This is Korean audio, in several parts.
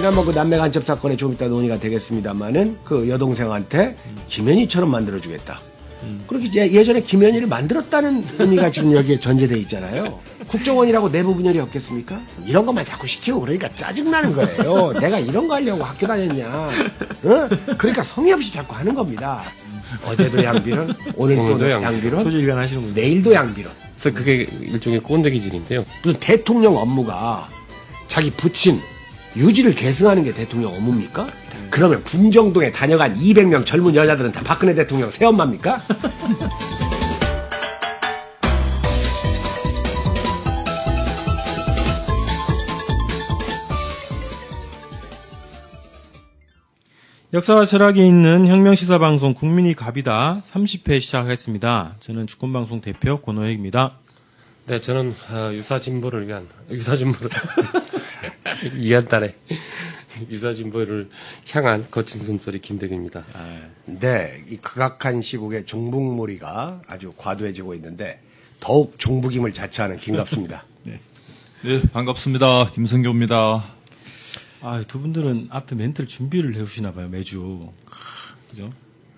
지난번 그 남매 간첩 사건에 좀 이따 논의가 되겠습니다만은 그 여동생한테 김현희처럼 만들어주겠다. 그렇게 예전에 김현희를 만들었다는 의미가 지금 여기에 전제돼 있잖아요. 국정원이라고 내부 분열이 없겠습니까? 이런 것만 자꾸 시키고 그러니까 짜증나는 거예요. 내가 이런 거 하려고 학교 다녔냐. 그러니까 성의 없이 자꾸 하는 겁니다. 어제도 양비론, 오늘도 양비론, 소질관 하시는군요. 내일도 양비론. 그래서 그게 일종의 꼰대 기질인데요. 무슨 대통령 업무가 자기 부친 유지를 계승하는 게 대통령 업무입니까? 그러면 궁정동에 다녀간 200명 젊은 여자들은 다 박근혜 대통령 새엄마입니까? 역사와 철학이 있는 혁명시사방송 국민이 갑이다 30회 시작하겠습니다. 저는 주권방송 대표 권호혁입니다. 네, 저는 유사진보를 위한 딸의 유사진보를 향한 거친 숨소리 김덕입니다. 네, 이 극악한 시국에 종북몰이가 아주 과도해지고 있는데 더욱 종북임을 자처하는 김갑수입니다. 네, 반갑습니다. 김성교입니다. 두 분들은 앞에 멘트를 준비를 해오시나 봐요, 매주. 그죠?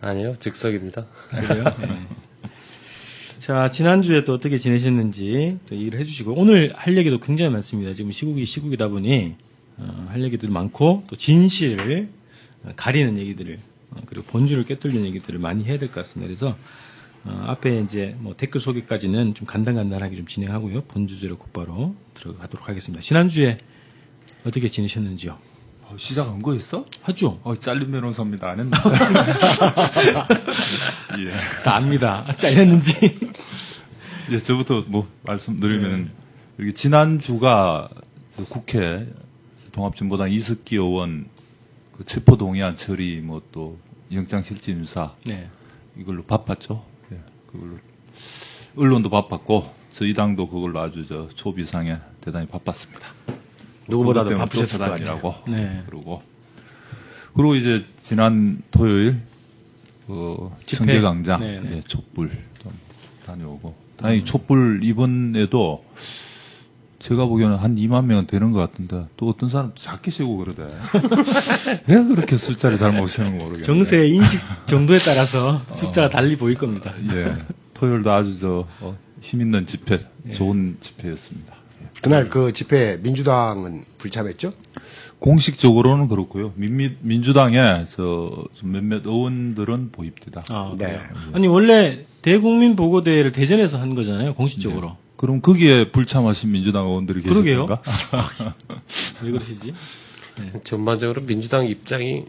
아니요, 즉석입니다. 그래요? 네. 자, 지난주에 또 어떻게 지내셨는지 또 얘기를 해주시고, 오늘 할 얘기도 굉장히 많습니다. 지금 시국이다 보니, 할 얘기들 많고, 또 진실을 가리는 얘기들을, 그리고 본주를 꿰뚫는 얘기들을 많이 해야 될 것 같습니다. 그래서, 앞에 이제 뭐 댓글 소개까지는 좀 간단하게 좀 진행하고요. 본주제로 곧바로 들어가도록 하겠습니다. 지난주에 어떻게 지내셨는지요? 시작한 거였어? 하죠. 잘린 변호사입니다. 안 했나? 예. 다 압니다. 잘렸는지. 예, 저부터 뭐 말씀드리면, 여기 지난주가 국회 통합진보당 이석기 의원 그 체포동의안 처리 뭐 또 영장실질인사 이걸로 바빴죠. 예, 그걸로 언론도 바빴고 저희 당도 그걸로 아주 초비상에 대단히 바빴습니다. 누구보다도 바쁘셨을 것 같아요. 그리고 이제 지난 토요일 청계광장 촛불 좀 다녀오고 다행히 촛불 이번에도 제가 보기에는 한 2만 명은 되는 것 같은데 또 어떤 사람 작게 세고 그러대. 왜 그렇게 숫자를 잘못 세는 거 모르겠네. 정세 인식 정도에 따라서 숫자가 달리 보일 겁니다. 예, 토요일도 아주 힘있는 집회, 좋은 집회였습니다. 그날 그 집회에 민주당은 불참했죠? 공식적으로는 그렇고요. 민주당의 몇몇 의원들은 보입니다. 네. 아니 원래 대국민 보고대회를 대전에서 한 거잖아요, 공식적으로. 네. 그럼 거기에 불참하신 민주당 의원들이 계실까? 왜 그러시지? 네. 전반적으로 민주당 입장이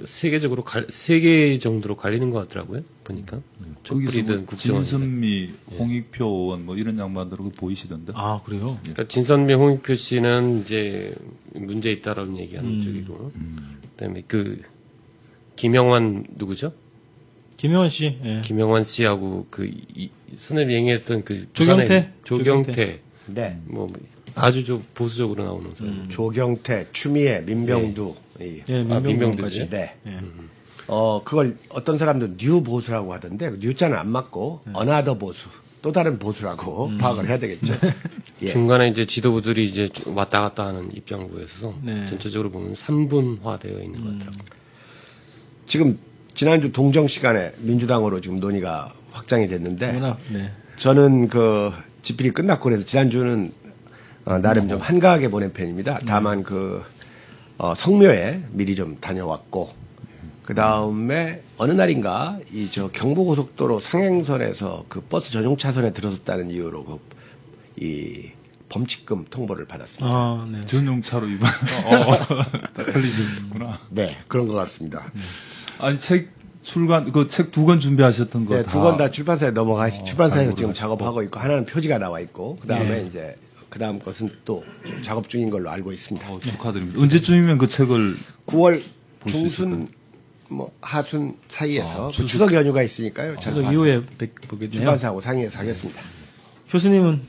세계적으로 세 개 정도로 갈리는 것 같더라고요. 보니까. 촛불이든 국정원. 진선미, 홍익표 의원 뭐 이런 양반들하고 보이시던데. 그래요? 그러니까 진선미, 홍익표 씨는 이제 문제 있다라는 얘기하는 쪽이고, 그다음에 김영환 누구죠? 김영환 씨. 예. 김영환 씨하고 선을 얘기했던 조경태. 네. 뭐 아주 보수적으로 나오는 사람. 조경태, 추미애, 민병두. 민병두지. 네. 그걸 어떤 사람들 뉴 보수라고 하던데 뉴자는 안 맞고 어나더 보수, 또 다른 보수라고 파악을 해야 되겠죠. 예. 중간에 이제 지도부들이 이제 왔다 갔다 하는 입장을 보여서 전체적으로 보면 3분화되어 있는 것 같더라고요. 지금 지난주 동정 시간에 민주당으로 지금 논의가 확장이 됐는데 저는 그 집필이 끝났고 그래서 지난주는 나름 좀 한가하게 보낸 편입니다. 다만 성묘에 미리 좀 다녀왔고 그 다음에 어느 날인가 경부고속도로 상행선에서 그 버스 전용 차선에 들어섰다는 이유로 이 범칙금 통보를 받았습니다. 네. 전용차로 이번 걸리셨구나. 네, 그런 것 같습니다. 아니 책 두 권 준비하셨던 거. 네, 두 권 다 출판사에 출판사에서 지금 작업하고 있고 하나는 표지가 나와 있고 그 다음에 이제 그 다음 것은 또 작업 중인 걸로 알고 있습니다. 축하드립니다. 언제쯤이면 그 책을 9월 중순 하순 사이에서 추석 연휴가 있으니까요. 추석 이후에 보겠네요. 출판사하고 상의해서 하겠습니다. 교수님은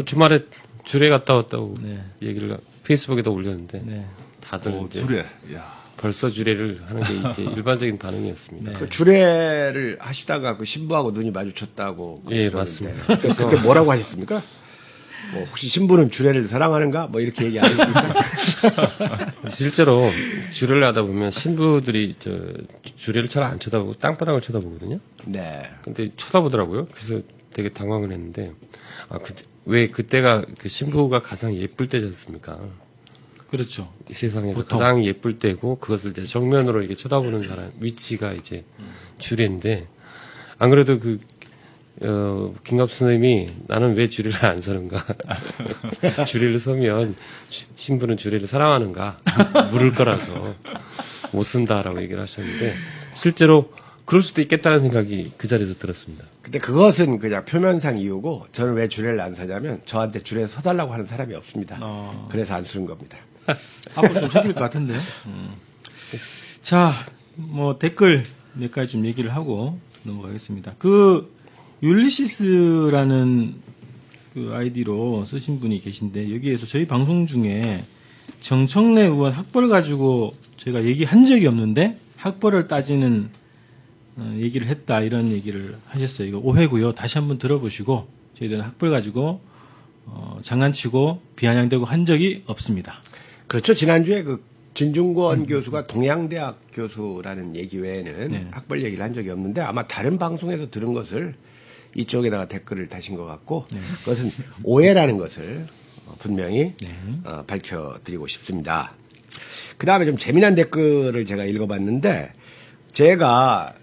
주말에 주례 갔다 왔다고 얘기를 페이스북에도 올렸는데 다들 주례. 벌써 주례를 하는 게 이제 일반적인 반응이었습니다. 그 주례를 하시다가 그 신부하고 눈이 마주쳤다고. 예, 맞습니다. 그때 뭐라고 하셨습니까? 뭐 혹시 신부는 주례를 사랑하는가? 뭐 이렇게 얘기 안 했습니까? 실제로 주례를 하다 보면 신부들이 주례를 잘 안 쳐다보고 땅바닥을 쳐다보거든요. 네. 근데 쳐다보더라고요. 그래서 되게 당황을 했는데, 왜 그때가 그 신부가 가장 예쁠 때지 않습니까? 그렇죠. 이 세상에서 보통. 가장 예쁠 때고, 그것을 이제 정면으로 이렇게 쳐다보는 사람, 위치가 이제 주례인데, 안 그래도 김갑수 선생님이 나는 왜 주례를 안 서는가? 주례를 서면 신부는 주례를 사랑하는가? 물을 거라서 못 쓴다라고 얘기를 하셨는데, 실제로 그럴 수도 있겠다는 생각이 그 자리에서 들었습니다. 근데 그것은 그냥 표면상 이유고, 저는 왜 주례를 안 서냐면 저한테 주례에 서달라고 하는 사람이 없습니다. 그래서 안 쓰는 겁니다. 앞으로 좀 생길 것 같은데요. 자, 뭐 댓글 몇 가지 좀 얘기를 하고 넘어가겠습니다. 율리시스라는 그 아이디로 쓰신 분이 계신데, 여기에서 저희 방송 중에 정청래 의원 학벌 가지고 저희가 얘기한 적이 없는데 학벌을 따지는 얘기를 했다, 이런 얘기를 하셨어요. 이거 오해고요. 다시 한번 들어보시고, 저희들은 학벌 가지고 장난치고 비아냥대고 한 적이 없습니다. 그렇죠. 지난주에 진중권 교수가 동양대학 교수라는 얘기 외에는 네. 학벌 얘기를 한 적이 없는데, 아마 다른 방송에서 들은 것을 이쪽에다가 댓글을 다신 것 같고, 네. 그것은 오해라는 것을 분명히 네. 밝혀드리고 싶습니다. 그 다음에 좀 재미난 댓글을 제가 읽어봤는데, 제가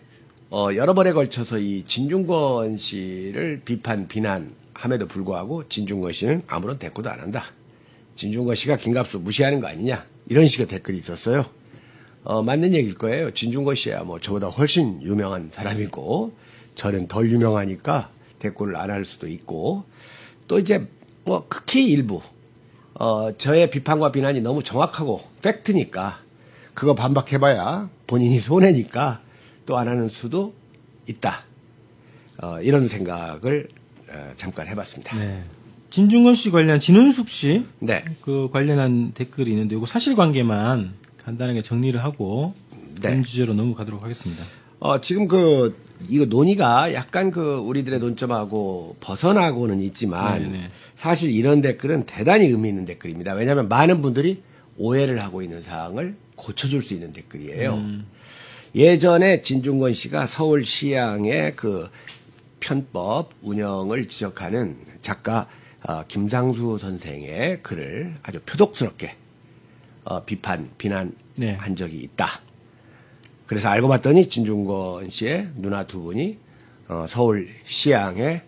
여러 번에 걸쳐서 이 진중권 씨를 비난함에도 불구하고 진중권 씨는 아무런 대꾸도 안 한다. 진중권 씨가 김갑수 무시하는 거 아니냐, 이런 식의 댓글이 있었어요. 맞는 얘기일 거예요. 진중권 씨야 뭐 저보다 훨씬 유명한 사람이고, 저는 덜 유명하니까 대꾸를 안 할 수도 있고, 또 이제 뭐 극히 일부 저의 비판과 비난이 너무 정확하고 팩트니까 그거 반박해봐야 본인이 손해니까 또 안 하는 수도 있다. 이런 생각을 잠깐 해봤습니다. 네. 진중권 씨 관련 진은숙 씨 네. 그 관련한 댓글이 있는데, 이거 사실관계만 간단하게 정리를 하고 다른 주제로 넘어가도록 하겠습니다. 지금 이거 논의가 약간 우리들의 논점하고 벗어나고는 있지만, 네네. 사실 이런 댓글은 대단히 의미 있는 댓글입니다. 왜냐하면 많은 분들이 오해를 하고 있는 사항을 고쳐줄 수 있는 댓글이에요. 예전에 진중권 씨가 서울시향의 편법 운영을 지적하는 작가 김상수 선생의 글을 아주 표독스럽게 비난한 네. 적이 있다. 그래서 알고 봤더니 진중권 씨의 누나 두 분이 서울시향에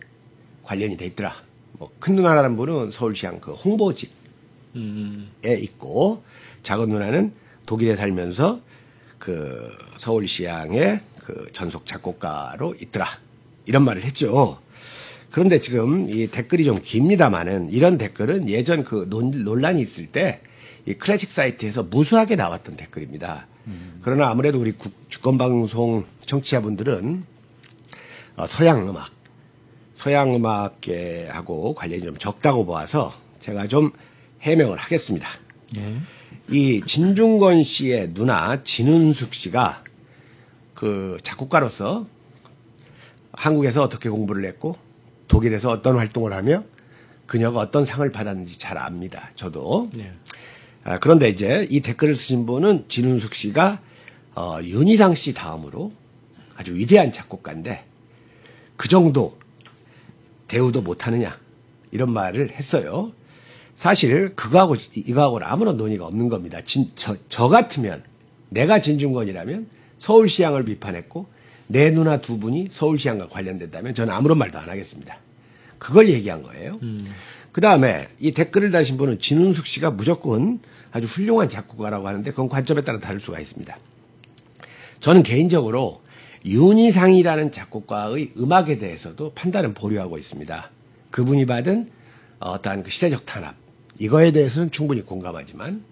관련이 돼 있더라. 뭐 큰 누나라는 분은 서울시향 홍보직에 있고, 작은 누나는 독일에 살면서 서울시향의 전속 작곡가로 있더라. 이런 말을 했죠. 그런데 지금 이 댓글이 좀 깁니다만은, 이런 댓글은 예전 논란이 있을 때 이 클래식 사이트에서 무수하게 나왔던 댓글입니다. 그러나 아무래도 우리 주권방송 청취자분들은 서양음악계하고 관련이 좀 적다고 보아서 제가 좀 해명을 하겠습니다. 이 진중권 씨의 누나 진은숙 씨가 작곡가로서 한국에서 어떻게 공부를 했고 독일에서 어떤 활동을 하며 그녀가 어떤 상을 받았는지 잘 압니다. 저도. 네. 그런데 이제 이 댓글을 쓰신 분은 진은숙 씨가 윤희상 씨 다음으로 아주 위대한 작곡가인데 그 정도 대우도 못하느냐, 이런 말을 했어요. 사실 이거하고는 아무런 논의가 없는 겁니다. 저 같으면, 내가 진중권이라면 서울시향을 비판했고 내 누나 두 분이 서울시향과 관련된다면 저는 아무런 말도 안 하겠습니다. 그걸 얘기한 거예요. 그 다음에 이 댓글을 다신 분은 진은숙 씨가 무조건 아주 훌륭한 작곡가라고 하는데, 그건 관점에 따라 다를 수가 있습니다. 저는 개인적으로 윤희상이라는 작곡가의 음악에 대해서도 판단은 보류하고 있습니다. 그분이 받은 어떠한 시대적 탄압, 이거에 대해서는 충분히 공감하지만,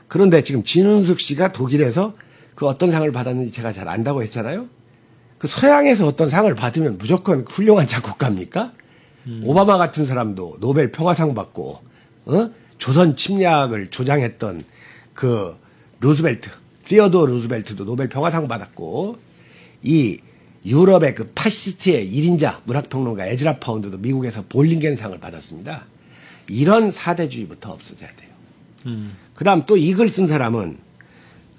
그런데 지금 진은숙 씨가 독일에서 어떤 상을 받았는지 제가 잘 안다고 했잖아요. 서양에서 어떤 상을 받으면 무조건 훌륭한 작곡가입니까? 오바마 같은 사람도 노벨 평화상 받고, 조선 침략을 조장했던 시어도어 루즈벨트도 노벨 평화상 받았고, 이 유럽의 파시스트의 1인자 문학평론가 에즈라 파운드도 미국에서 볼링겐상을 받았습니다. 이런 사대주의부터 없어져야 돼요. 그다음 또 이 글 쓴 사람은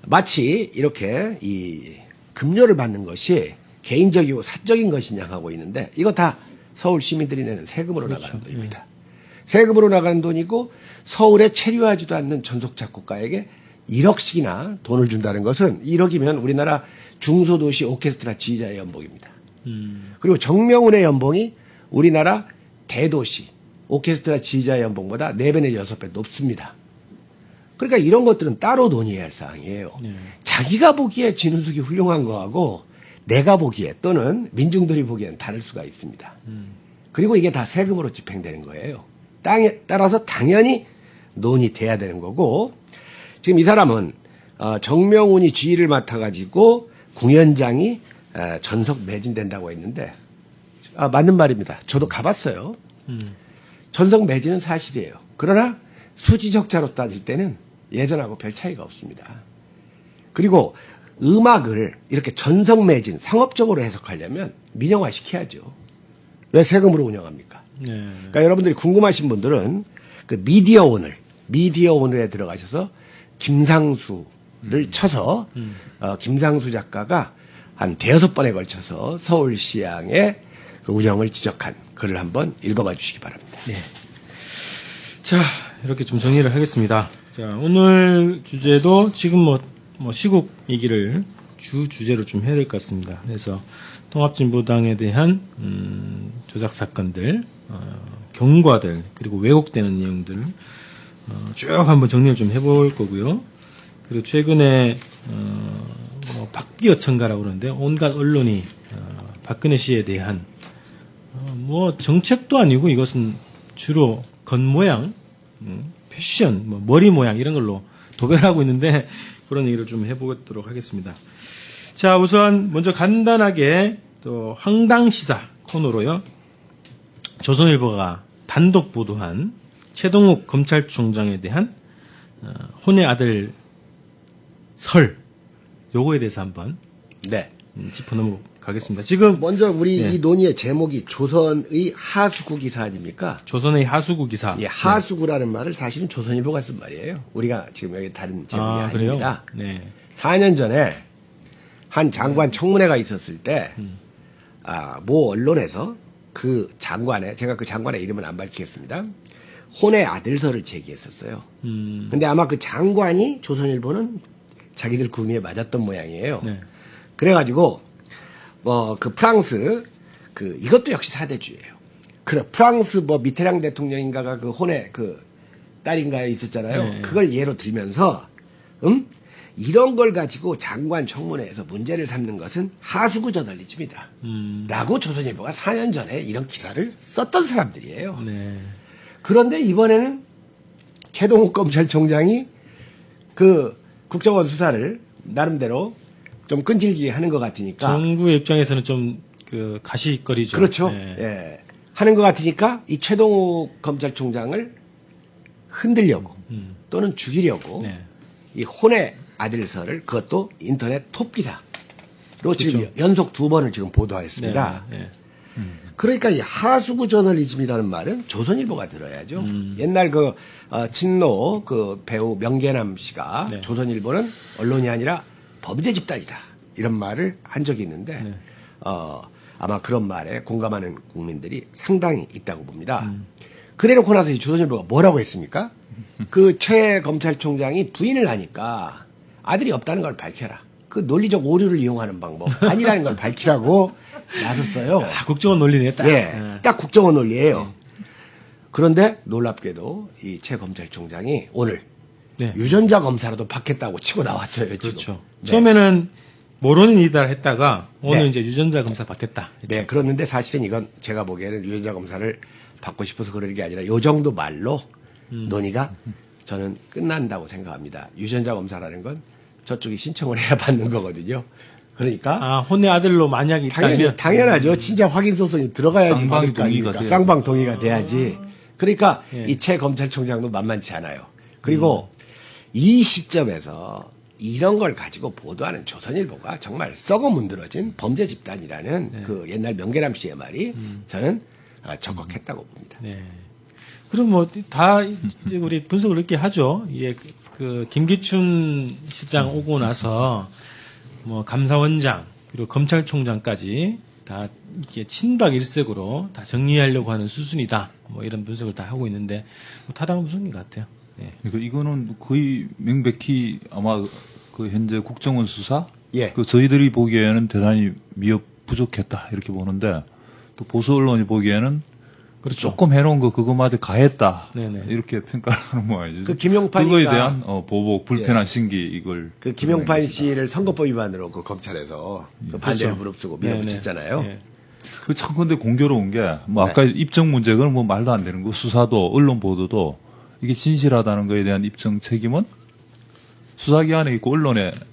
마치 이렇게 이 급료를 받는 것이 개인적이고 사적인 것이냐 하고 있는데 이거 다 서울 시민들이 내는 세금으로 그렇죠. 나가는 돈입니다. 세금으로 나가는 돈이고 서울에 체류하지도 않는 전속 작곡가에게 1억씩이나 돈을 준다는 것은 1억이면 우리나라 중소도시 오케스트라 지휘자의 연봉입니다. 그리고 정명훈의 연봉이 우리나라 대도시 오케스트라 지휘자의 연봉보다 4배 내지 6배 높습니다. 그러니까 이런 것들은 따로 논의해야 할 사항이에요. 자기가 보기에 진우숙이 훌륭한 거하고 내가 보기에 또는 민중들이 보기에는 다를 수가 있습니다. 그리고 이게 다 세금으로 집행되는 거예요. 따라서 당연히 논의돼야 되는 거고 지금 이 사람은 정명훈이 지휘를 맡아가지고 공연장이 전석 매진된다고 했는데 맞는 말입니다. 저도 가봤어요. 전석 매진은 사실이에요. 그러나 수지적자로 따질 때는 예전하고 별 차이가 없습니다. 그리고 음악을 이렇게 전석 매진 상업적으로 해석하려면 민영화 시켜야죠. 왜 세금으로 운영합니까? 그러니까 여러분들이 궁금하신 분들은 그 미디어 오늘에 들어가셔서 김상수를 쳐서 김상수 작가가 한 5번에 걸쳐서 서울시향의 그 운영을 지적한 글을 한번 읽어봐 주시기 바랍니다. 네. 자, 이렇게 좀 정리를 하겠습니다. 자, 오늘 주제도 지금 뭐 시국 얘기를 주제로 좀 해야 될 것 같습니다. 그래서 통합진보당에 대한 조작 사건들, 경과들, 그리고 왜곡되는 내용들 쭉 한번 정리를 좀 해볼 거고요. 그리고 최근에 뭐 박비어천가라고 그러는데 온갖 언론이 박근혜 씨에 대한 뭐 정책도 아니고 이것은 주로 겉모양, 패션, 뭐 머리 모양 이런 걸로 도배하고 있는데 그런 얘기를 좀 해보도록 하겠습니다. 자, 우선 먼저 간단하게 또 황당시사 코너로요. 조선일보가 단독 보도한 최동욱 검찰총장에 대한 혼의 아들 설 요거에 대해서 한번 짚어 넘어가겠습니다. 지금 먼저 우리 이 논의의 제목이 조선의 하수구 기사 아닙니까? 조선의 하수구 기사. 예, 하수구라는 말을 사실은 조선일보가 쓴 말이에요. 우리가 지금 여기 다른 제목이 아닙니다. 네. 4년 전에 한 장관 청문회가 있었을 때 모 언론에서 그 장관의 제가 그 장관의 이름은 안 밝히겠습니다. 혼의 아들설을 제기했었어요. 근데 아마 그 장관이 조선일보는 자기들 구미에 맞았던 모양이에요. 네. 그래가지고 그 프랑스 이것도 역시 사대주의예요. 그래 프랑스 뭐 미테랑 대통령인가가 그 혼의 그 딸인가에 있었잖아요. 네. 그걸 예로 들면서 이런 걸 가지고 장관 청문회에서 문제를 삼는 것은 하수구 저널리즘이다. 라고 조선일보가 4년 전에 이런 기사를 썼던 사람들이에요. 네. 그런데 이번에는 최동욱 검찰총장이 그 국정원 수사를 나름대로 좀 끈질기게 하는 것 같으니까 정부의 입장에서는 좀 그 가시거리죠. 그렇죠. 네. 예. 하는 것 같으니까 이 최동욱 검찰총장을 흔들려고 또는 죽이려고 이 혼의 아들설을 그것도 인터넷 톱기사로 그렇죠. 지금 연속 2번을 지금 보도하였습니다. 그러니까 이 하수구 저널리즘이라는 말은 조선일보가 들어야죠. 옛날 친노 배우 명계남 씨가 조선일보는 언론이 아니라 범죄 집단이다 이런 말을 한 적이 있는데 아마 그런 말에 공감하는 국민들이 상당히 있다고 봅니다. 그래놓고 나서 이 조선일보가 뭐라고 했습니까? 그 최 검찰총장이 부인을 하니까 아들이 없다는 걸 밝혀라. 그 논리적 오류를 이용하는 방법 아니라는 걸 밝히라고 나섰어요. 국정원 논리네, 딱. 예, 딱 국정원 논리예요. 그런데 놀랍게도 이 최 검찰총장이 오늘 유전자 검사라도 받겠다고 치고 나왔어요. 그렇죠. 지금. 처음에는 모론이다 했다가 오늘 이제 유전자 검사 받겠다. 했죠. 네, 그렇는데 사실은 이건 제가 보기에는 유전자 검사를 받고 싶어서 그러는 게 아니라 요 정도 말로 논의가 저는 끝난다고 생각합니다. 유전자 검사라는 건 저쪽이 신청을 해야 받는 거거든요. 그러니까 혼의 아들로 만약에 있다면 당연하죠. 진짜 확인 소송이 들어가야지 받을 거 아닙니까? 쌍방 동의가 돼야지. 그러니까 이 최 검찰총장도 만만치 않아요. 그리고 이 시점에서 이런 걸 가지고 보도하는 조선일보가 정말 썩어 문드러진 범죄 집단이라는 그 옛날 명계남 씨의 말이 저는 적극했다고 봅니다. 네. 그럼 뭐 다 이제 우리 분석을 이렇게 하죠. 이게 그 김기춘 실장 오고 나서 뭐 감사원장 그리고 검찰총장까지 다 이렇게 친박 일색으로 다 정리하려고 하는 수순이다. 뭐 이런 분석을 다 하고 있는데 뭐 타당한 분석인 것 같아요. 예. 그러니까 이거는 거의 명백히 아마 그 현재 국정원 수사, 예. 그 저희들이 보기에는 대단히 미흡 부족했다 이렇게 보는데 또 보수 언론이 보기에는 그렇죠. 조금 해놓은 거 그거마저 가했다. 네네. 이렇게 평가하는 모양이죠. 그 김용판이가 그거에 대한 보복 불편한 신기 이걸 그 김용판 씨를 선거법 위반으로 그 검찰에서 그 반대를 그렇죠. 무릅쓰고 밀어붙였잖아요. 네. 그 참 근데 공교로운 게 뭐 아까 입증 문제 그건 뭐 말도 안 되는 거 수사도 언론 보도도 이게 진실하다는 거에 대한 입증 책임은 수사기관에 있고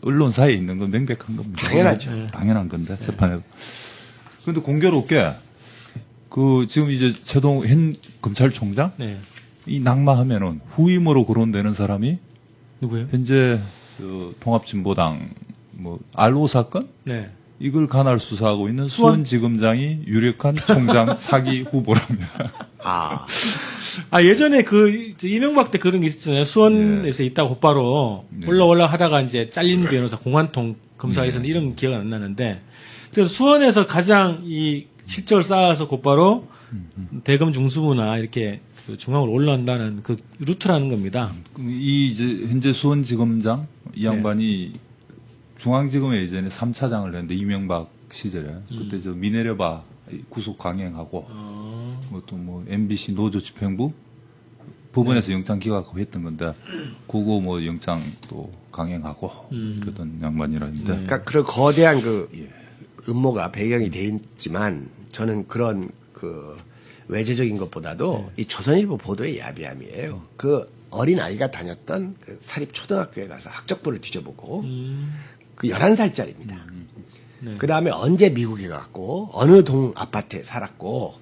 언론사에 있는 건 명백한 겁니다. 당연하죠. 당연한 건데 재판에도. 그런데 공교롭게 그 지금 이제 최동 현 검찰총장 네. 이 낙마하면은 후임으로 거론되는 사람이 누구예요? 현재 그 통합진보당 뭐 R5 사건 네. 이걸 관할 수사하고 있는 수원지검장이 유력한 총장 사기 후보랍니다. 예전에 그 이명박 때 그런 게 있었잖아요. 수원에서 있다가 곧바로 올라 하다가 이제 잘린 변호사 공안통 검사에서는 이런 기억은 안 나는데 그래서 수원에서 가장 이 실적을 쌓아서 곧바로 대검 중수부나 이렇게 그 중앙으로 올라온다는 그 루트라는 겁니다. 이 이제 현재 수원지검장 이 양반이 중앙지검에 예전에 3차장을 했는데 이명박 시절에 그때 저 미네르바 구속 강행하고 뭐 또 뭐 MBC 노조 집행부 법원에서 영장 기각하고 했던 건데 그거 뭐 영장 또 강행하고 그랬던 양반이라는데 그러니까 그런 거대한 그 음모가 배경이 돼 있지만 저는 그런 그 외제적인 것보다도 이 조선일보 보도의 야비함이에요. 그 어린 아이가 다녔던 그 사립 초등학교에 가서 학적부를 뒤져보고 그 11살짜리입니다. 네. 그 다음에 언제 미국에 갔고 어느 동 아파트에 살았고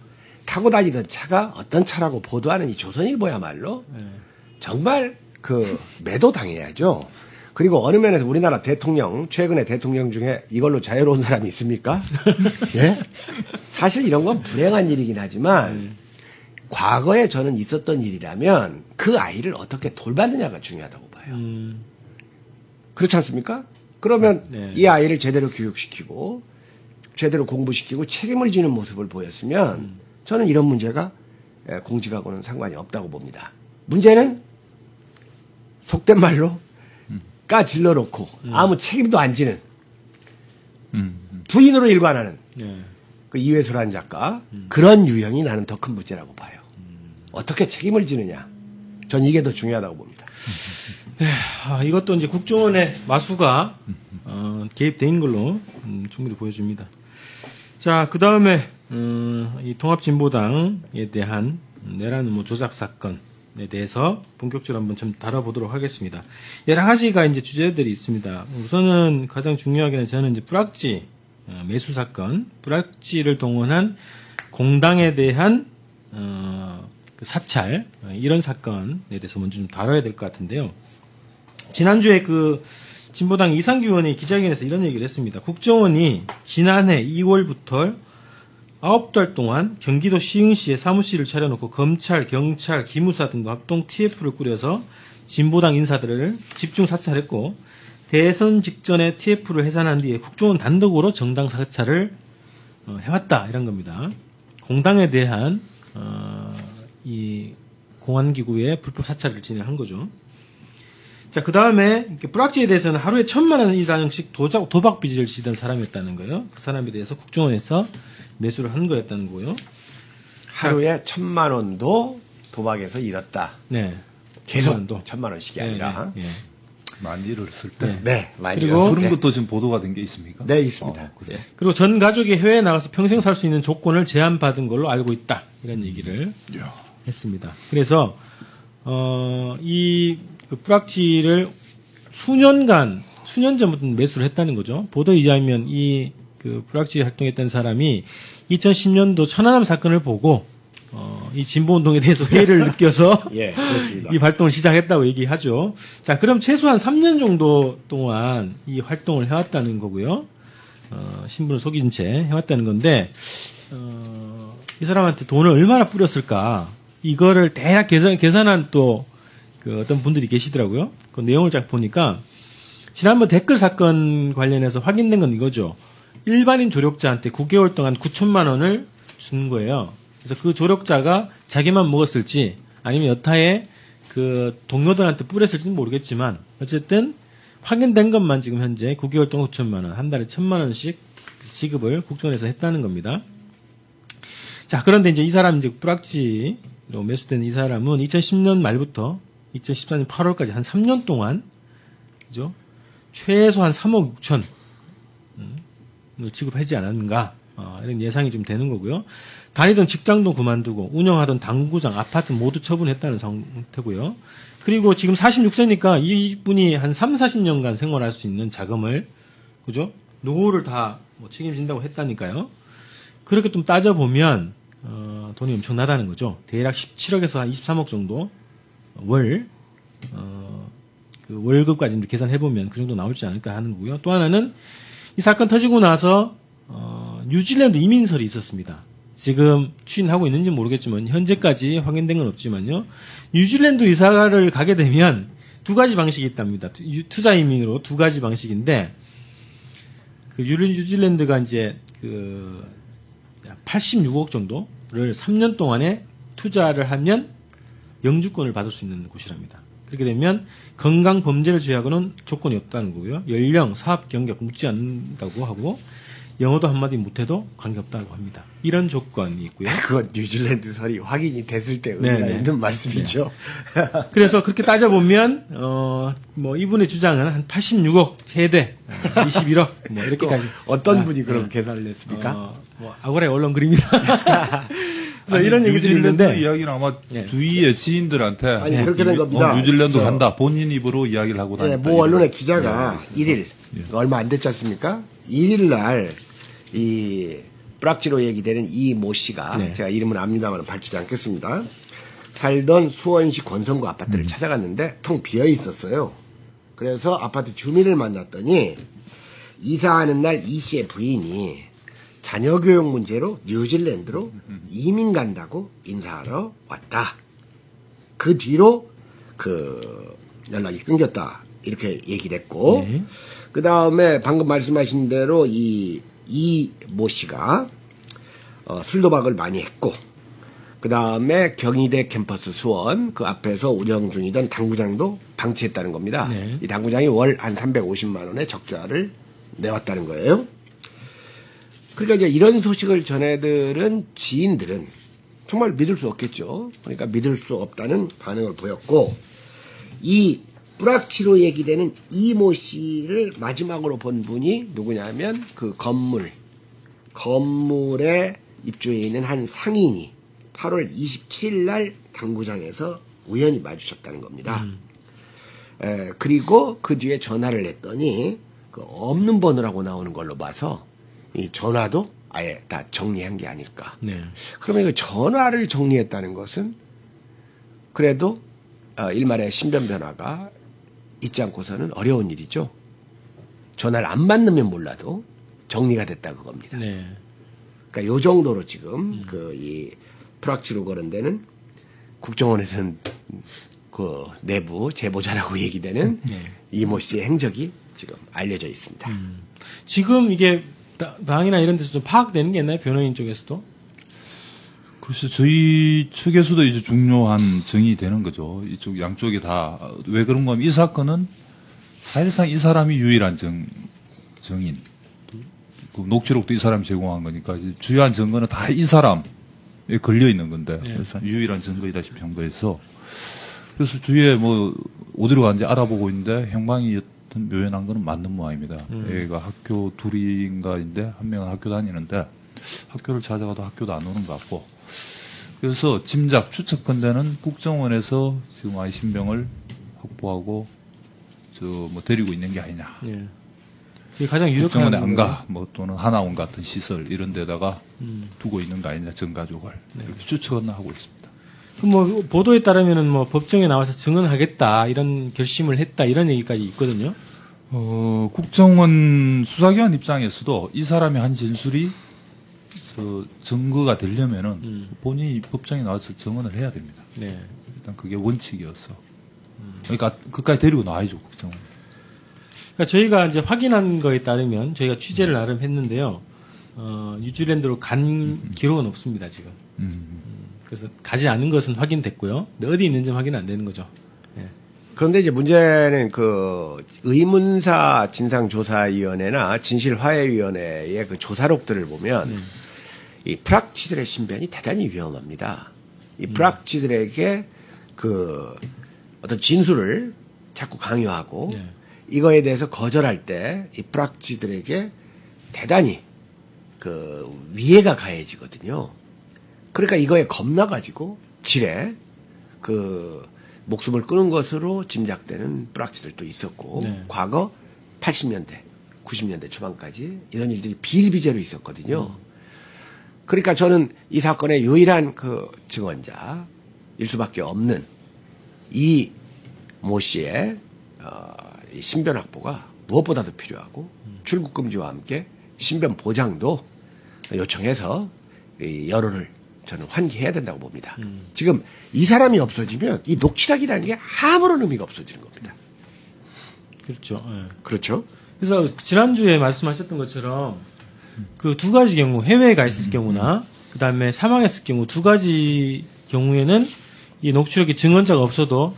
타고 다니던 차가 어떤 차라고 보도하는 이 조선일보야말로 정말 그 매도당해야죠. 그리고 어느 면에서 우리나라 대통령, 최근에 대통령 중에 이걸로 자유로운 사람이 있습니까? 예? 사실 이런 건 불행한 일이긴 하지만 과거에 저는 있었던 일이라면 그 아이를 어떻게 돌봤느냐가 중요하다고 봐요. 그렇지 않습니까? 그러면 이 아이를 제대로 교육시키고 제대로 공부시키고 책임을 지는 모습을 보였으면 저는 이런 문제가 공직하고는 상관이 없다고 봅니다. 문제는 속된 말로 까질러 놓고 아무 책임도 안 지는 부인으로 일관하는 그 이회수라는 작가 그런 유형이 나는 더 큰 문제라고 봐요. 어떻게 책임을 지느냐. 전 이게 더 중요하다고 봅니다. 이것도 이제 국정원의 마수가 개입된 걸로 충분히 보여줍니다. 자, 그 다음에 이 통합진보당에 대한 내란 음모 조작 사건에 대해서 본격적으로 한번 좀 다뤄보도록 하겠습니다. 여러 가지가 이제 주제들이 있습니다. 우선은 가장 중요하게는 저는 이제 불악지 매수 사건, 불악지를 동원한 공당에 대한 그 사찰 이런 사건에 대해서 먼저 좀 다뤄야 될 것 같은데요. 지난주에 그 진보당 이상규 의원이 기자회견에서 이런 얘기를 했습니다. 국정원이 지난해 2월부터 9달 동안 경기도 시흥시에 사무실을 차려놓고 검찰, 경찰, 기무사 등과 합동 TF를 꾸려서 진보당 인사들을 집중 사찰했고 대선 직전에 TF를 해산한 뒤에 국정원 단독으로 정당 사찰을 해왔다 이런 겁니다. 공당에 대한 이 공안기구의 불법 사찰을 진행한 거죠. 자, 그 다음에 불악지에 대해서는 하루에 1,000만 원 이상씩 도박 빚을 지던 사람이었다는 거예요. 그 사람에 대해서 국정원에서 매수를 한 거였다는 거고요. 하루에 1,000만 원도 도박에서 잃었다. 네. 계속 1,000만 원씩이 아니라. 네. 많이 잃었을 때. 네, 많이 그리고 잃었을 그런 때. 것도 지금 보도가 된 게 있습니까? 네, 있습니다. 그래. 그리고 전 가족이 해외에 나가서 평생 살 수 있는 조건을 제한받은 걸로 알고 있다. 이런 얘기를 했습니다. 그래서 그 불악지를 수년 전부터 매수를 했다는 거죠. 보도에 의하면 이 그 불악지 활동했던 사람이 2010년도 천안함 사건을 보고 이 진보운동에 대해서 회의를 느껴서 예, 그렇습니다. 이 활동을 시작했다고 얘기하죠. 자, 그럼 최소한 3년 정도 동안 이 활동을 해왔다는 거고요. 신분을 속인 채 해왔다는 건데 이 사람한테 돈을 얼마나 뿌렸을까? 이거를 대략 계산한 또 그 어떤 분들이 계시더라고요. 그 내용을 쫙 보니까 지난번 댓글 사건 관련해서 확인된 건 이거죠. 일반인 조력자한테 9개월 동안 9천만 원을 준 거예요. 그래서 그 조력자가 자기만 먹었을지 아니면 여타의 그 동료들한테 뿌렸을지는 모르겠지만 어쨌든 확인된 것만 지금 현재 9개월 동안 9천만 원, 한 달에 1,000만 원씩 지급을 국정원에서 했다는 겁니다. 자, 그런데 이제 이 사람 이제 뿌락지로 매수된 이 사람은 2010년 말부터 2014년 8월까지 한 3년 동안 그죠? 최소한 3억 6천 지급하지 않았는가 이런 예상이 좀 되는 거고요. 다니던 직장도 그만두고 운영하던 당구장, 아파트 모두 처분했다는 상태고요. 그리고 지금 46세니까 이분이 한 3, 40년간 생활할 수 있는 자금을 그죠? 노후를 다 뭐 책임진다고 했다니까요. 그렇게 좀 따져보면 돈이 엄청나다는 거죠. 대략 17억에서 한 23억 정도 그 월급까지 계산해보면 그 정도 나올지 않을까 하는 거고요. 또 하나는 이 사건 터지고 나서 뉴질랜드 이민설이 있었습니다. 지금 추진하고 있는지 모르겠지만 현재까지 확인된 건 없지만요. 뉴질랜드 이사를 가게 되면 두 가지 방식이 있답니다. 투자 이민으로 두 가지 방식인데 그 뉴질랜드가 이제 그 86억 정도를 3년 동안에 투자를 하면 영주권을 받을 수 있는 곳이랍니다. 그렇게 되면 건강 범죄를 제외하고는 조건이 없다는 거고요. 연령, 사업 경력 묻지 않는다고 하고 영어도 한마디 못해도 관계없다고 합니다. 이런 조건이 있고요. 그건 뉴질랜드 설이 확인이 됐을 때 의미가 있는 말씀이죠. 네. 그래서 그렇게 따져보면 뭐 이분의 주장은 한 86억 세대 21억 뭐 이렇게까지. 어떤 분이 그런 계산을 냈습니까? 뭐 아고라의 언론 글입니다. 그래서 이런 얘기들이 있는데 이야기는 아마 주위의 지인들한테 아니 그렇게 된 겁니다. 뉴질랜드 간다 본인 입으로 이야기를 하고 다녔다. 모 언론의 기자가 1일 얼마 안 됐지 않습니까? 1일 날 이 뿌락지로 얘기되는 이 모 씨가 제가 이름은 압니다만 밝히지 않겠습니다. 살던 수원시 권성구 아파트를 찾아갔는데 텅 비어 있었어요. 그래서 아파트 주민을 만났더니 이사하는 날 이 씨의 부인이 자녀 교육 문제로 뉴질랜드로 이민 간다고 인사하러 왔다. 그 뒤로 그 연락이 끊겼다. 이렇게 얘기를 했고 그 다음에 방금 말씀하신 대로 이 모 씨가 술 도박을 많이 했고 그 다음에 경희대 캠퍼스 수원 그 앞에서 운영 중이던 당구장도 방치했다는 겁니다. 이 당구장이 월 한 350만 원의 적자를 내왔다는 거예요. 그러니까 이제 이런 소식을 전해들은 지인들은 정말 믿을 수 없겠죠. 그러니까 믿을 수 없다는 반응을 보였고 이 뿌락치로 얘기되는 이모 씨를 마지막으로 본 분이 누구냐면 그 건물에 입주해 있는 한 상인이 8월 27일 날 당구장에서 우연히 마주쳤다는 겁니다. 그리고 그 뒤에 전화를 했더니 그 없는 번호라고 나오는 걸로 봐서 이 전화도 아예 다 정리한 게 아닐까. 그러면 그 전화를 정리했다는 것은 그래도 일말의 신변 변화가 있지 않고서는 어려운 일이죠. 전화를 안 받으면 몰라도 정리가 됐다 그겁니다. 그러니까 요 정도로 지금 그 이 프락치로 거는 데는 국정원에서는 그 내부 제보자라고 얘기되는 이모 씨의 행적이 지금 알려져 있습니다. 지금 이게 당이나 이런 데서 좀 파악되는 게 있나요? 변호인 쪽에서도? 글쎄, 저희 측에서도 이제 중요한 정의 되는 거죠. 이쪽 양쪽이 다. 왜 그런가 하면 이 사건은 사실상 이 사람이 유일한 정인. 그 녹취록도 이 사람이 제공한 거니까 주요한 증거는 다 이 사람에 걸려 있는 건데. 그래서 유일한 증거이다시피 한 거에서. 그래서 주위에 뭐 어디로 가는지 알아보고 있는데 행방이 여튼 묘연한 거는 맞는 모양입니다. 애가 학교 둘인가인데 한 명은 학교 다니는데 학교를 찾아가도 학교도 안 오는 것 같고. 그래서 짐작, 추측컨대는 국정원에서 지금 아이 신병을 확보하고 뭐 데리고 있는 게 아니냐. 이게 가장 유력한 국정원의 안가, 뭐 또는 하나원 같은 시설 이런 데다가 두고 있는 거 아니냐, 전 가족을 이렇게 추측은 하고 있습니다. 뭐 보도에 따르면은 뭐 법정에 나와서 증언하겠다 이런 결심을 했다 이런 얘기까지 있거든요. 국정원 수사기관 입장에서도 이 사람이 한 진술이 증거가 되려면은 본인이 법정에 나와서 증언을 해야 됩니다. 네. 일단 그게 원칙이었어. 그러니까 그까지 데리고 나와야죠, 국정원. 그러니까 저희가 이제 확인한 거에 따르면 저희가 취재를 나름 했는데요. 뉴질랜드로 간 기록은 없습니다, 지금. 그래서 가지 않은 것은 확인됐고요. 근데 어디 있는지 확인 안 되는 거죠. 예. 그런데 이제 문제는 그 의문사 진상조사위원회나 진실화해위원회의 그 조사록들을 보면 이 프락치들의 신변이 대단히 위험합니다. 이 프락치들에게 그 어떤 진술을 자꾸 강요하고 이거에 대해서 거절할 때 이 프락치들에게 대단히 그 위해가 가해지거든요. 그러니까 이거에 겁나가지고 지레 그 목숨을 끊은 것으로 짐작되는 프락치들도 있었고 과거 80년대, 90년대 초반까지 이런 일들이 비일비재로 있었거든요. 그러니까 저는 이 사건의 유일한 그 증언자일 수밖에 없는 이 모 씨의 이 신변 확보가 무엇보다도 필요하고 출국 금지와 함께 신변 보장도 요청해서 이 여론을 저는 환기해야 된다고 봅니다. 지금 이 사람이 없어지면 이 녹취락이라는 게 아무런 의미가 없어지는 겁니다. 그렇죠. 네. 그렇죠. 그래서 지난주에 말씀하셨던 것처럼 그 두 가지 경우, 해외에 가 있을 경우나 그 다음에 사망했을 경우 두 가지 경우에는 이 녹취록이 증언자가 없어도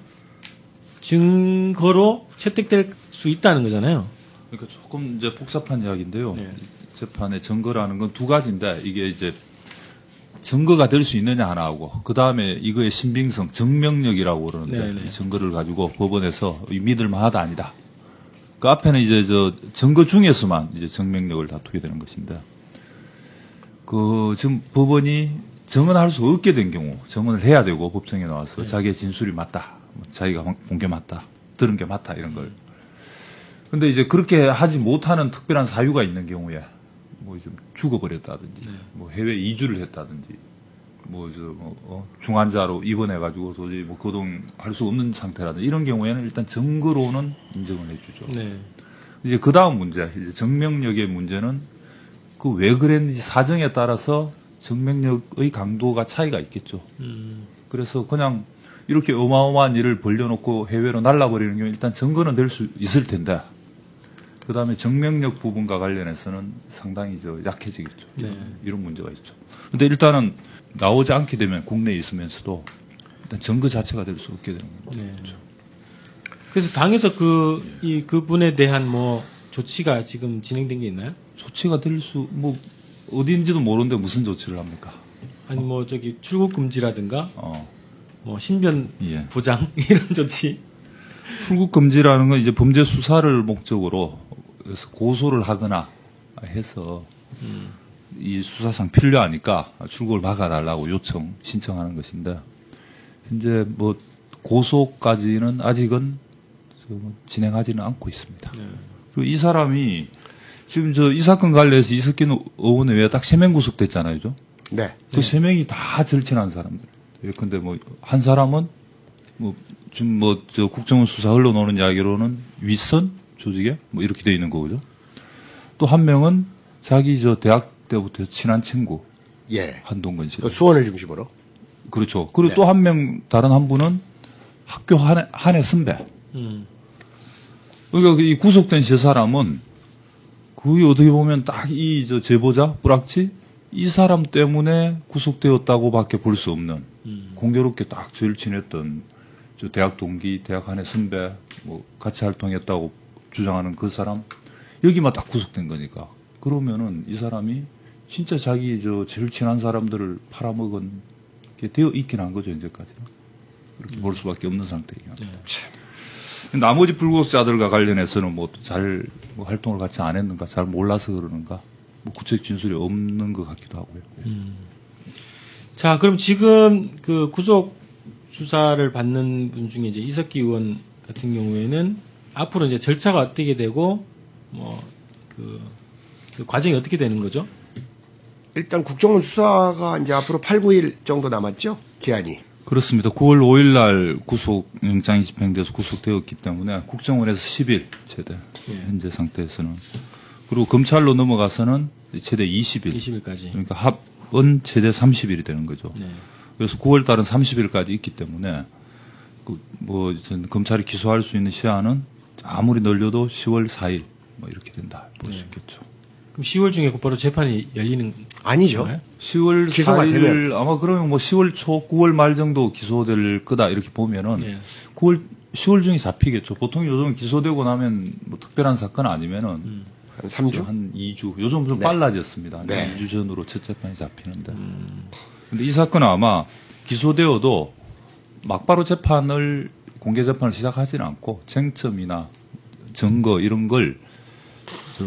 증거로 채택될 수 있다는 거잖아요. 그러니까 조금 이제 복잡한 이야기인데요. 네. 재판의 증거라는 건 두 가지인데 이게 이제 증거가 될 수 있느냐 하나하고 그 다음에 이거의 신빙성, 증명력이라고 그러는데 이 증거를 가지고 법원에서 믿을 만하다 아니다. 그 앞에는 이제 저 증거 중에서만 이제 증명력을 다투게 되는 것인데 그 지금 법원이 증언할 수 없게 된 경우 증언을 해야 되고 법정에 나와서 자기의 진술이 맞다, 자기가 본 게 맞다, 들은 게 맞다 이런 걸. 근데 이제 그렇게 하지 못하는 특별한 사유가 있는 경우에 뭐 좀 죽어버렸다든지, 뭐 해외 이주를 했다든지, 중환자로 입원해가지고 도저히 뭐 거동할 수 없는 상태라든지 이런 경우에는 일단 증거로는 인정을 해주죠. 네. 이제 그 다음 문제, 이제 증명력의 문제는 그 왜 그랬는지 사정에 따라서 증명력의 강도가 차이가 있겠죠. 그래서 그냥 이렇게 어마어마한 일을 벌려놓고 해외로 날라버리는 경우 일단 증거는 될 수 있을 텐데. 그 다음에 증명력 부분과 관련해서는 상당히 약해지겠죠. 이런 문제가 있죠. 근데 일단은 나오지 않게 되면 국내에 있으면서도 일단 증거 자체가 될 수 없게 되는 거죠. 그래서 당에서 그분에 대한 뭐 조치가 지금 진행된 게 있나요? 조치가 될 수, 어디인지도 모르는데 무슨 조치를 합니까? 아니, 출국 금지라든가, 뭐, 신변 보장, 이런 조치? 출국 금지라는 건 이제 범죄 수사를 목적으로 해서 고소를 하거나 해서 이 수사상 필요하니까 출국을 막아달라고 신청하는 것인데 현재 뭐 고소까지는 아직은 진행하지는 않고 있습니다. 그리고 이 사람이 지금 이 사건 관련해서 이석균 의원에 왜 딱 3명 구속됐잖아요, 네. 그 3명이 다 절친한 사람들. 근데 한 사람은 국정원 수사 흘러나오는 이야기로는 윗선 조직에 이렇게 돼 있는 거죠. 또 한 명은 자기 대학 때부터 친한 친구. 한동근 씨. 수원을 중심으로. 그렇죠. 그리고 또 다른 한 분은 학교 한 해 선배. 그러니까 이 구속된 세 사람은 그게 어떻게 보면 딱 이 제보자, 뿌락치 이 사람 때문에 구속되었다고밖에 볼 수 없는 공교롭게 딱 제일 친했던 대학 동기, 대학 한 해 선배, 같이 활동했다고 주장하는 그 사람, 여기만 딱 구속된 거니까. 그러면은 이 사람이 진짜 자기 제일 친한 사람들을 팔아먹은 게 되어 있긴 한 거죠, 이제까지는. 그렇게 볼 수밖에 없는 상태이긴 하죠. 나머지 불구속자들과 관련해서는 잘 활동을 같이 안 했는가, 잘 몰라서 그러는가, 구체적 진술이 없는 것 같기도 하고요. 자, 그럼 지금 그 구속 수사를 받는 분 중에 이제 이석기 의원 같은 경우에는 앞으로 이제 절차가 어떻게 되고 그 과정이 어떻게 되는 거죠? 일단 국정원 수사가 이제 앞으로 8, 9일 정도 남았죠? 기한이. 그렇습니다. 9월 5일 날 구속영장이 집행돼서 구속되었기 때문에 국정원에서 10일 최대 현재 상태에서는 그리고 검찰로 넘어가서는 최대 20일. 20일까지. 그러니까 합은 최대 30일이 되는 거죠. 네. 그래서 9월 달은 30일까지 있기 때문에 검찰이 기소할 수 있는 시한은 아무리 늘려도 10월 4일 뭐 이렇게 된다 볼 수 있겠죠. 그럼 10월 중에 곧바로 재판이 열리는 아니죠. 건가요? 10월 기소가 4일 되면. 아마 그러면 뭐 10월 초 9월 말 정도 기소될 거다 이렇게 보면은 네. 10월 중에 잡히겠죠. 보통 요즘 기소되고 나면 뭐 특별한 사건 아니면은 한 3주? 한 2주. 요즘 좀 네. 빨라졌습니다. 네. 2주 전으로 첫 재판이 잡히는데. 근데 이 사건은 아마 기소되어도 막바로 공개 재판을 시작하지는 않고 쟁점이나 증거 이런 걸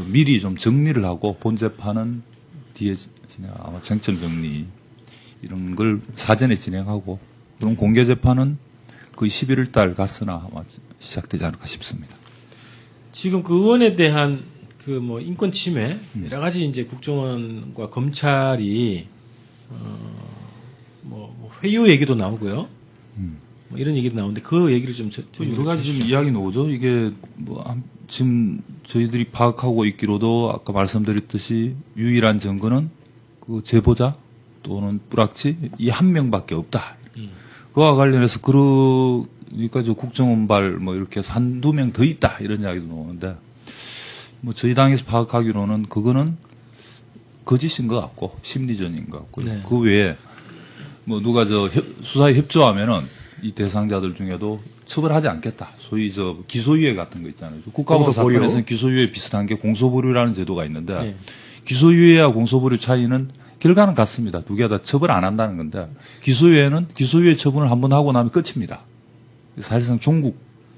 미리 좀 정리를 하고 본 재판은 뒤에 아마 쟁점 정리 이런 걸 사전에 진행하고 그럼 공개 재판은 거의 11월 달 갔으나 아마 시작되지 않을까 싶습니다. 지금 그 의원에 대한 그 뭐 인권 침해 여러 가지 이제 국정원과 검찰이 뭐 회유 얘기도 나오고요. 뭐 이런 얘기도 나오는데 그 얘기를 좀 여러 가지 지금 이야기 나오죠. 이게 지금 저희들이 파악하고 있기로도 아까 말씀드렸듯이 유일한 증거는 그 제보자 또는 뿌락치 이 한 명밖에 없다. 그와 관련해서 그러니까 저 국정원발 뭐 이렇게 해서 한두 명 더 있다 이런 이야기도 나오는데 뭐 저희 당에서 파악하기로는 그거는 거짓인 것 같고 심리전인 것 같고 네. 그 외에 뭐 누가 수사에 협조하면은 이 대상자들 중에도 처벌하지 않겠다. 소위 기소유예 같은 거 있잖아요. 국가보안 사건에서는 기소유예 비슷한 게 공소보류라는 제도가 있는데 네. 기소유예와 공소보류 차이는 결과는 같습니다. 두 개 다 처벌 안 한다는 건데 기소유예는 기소유예 처분을 한번 하고 나면 끝입니다. 사실상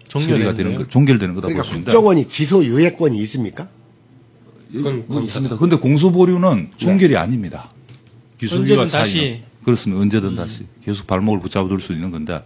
처리가 되는 거, 종결되는 거다 그러니까 볼 수 있는데. 국정원이 기소유예권이 있습니까? 뭐 있습니다. 그런데 공소보류는 종결이 아닙니다. 기소유예와 차이는. 그렇습니다. 언제든 다시 계속 발목을 붙잡아둘 수 있는 건데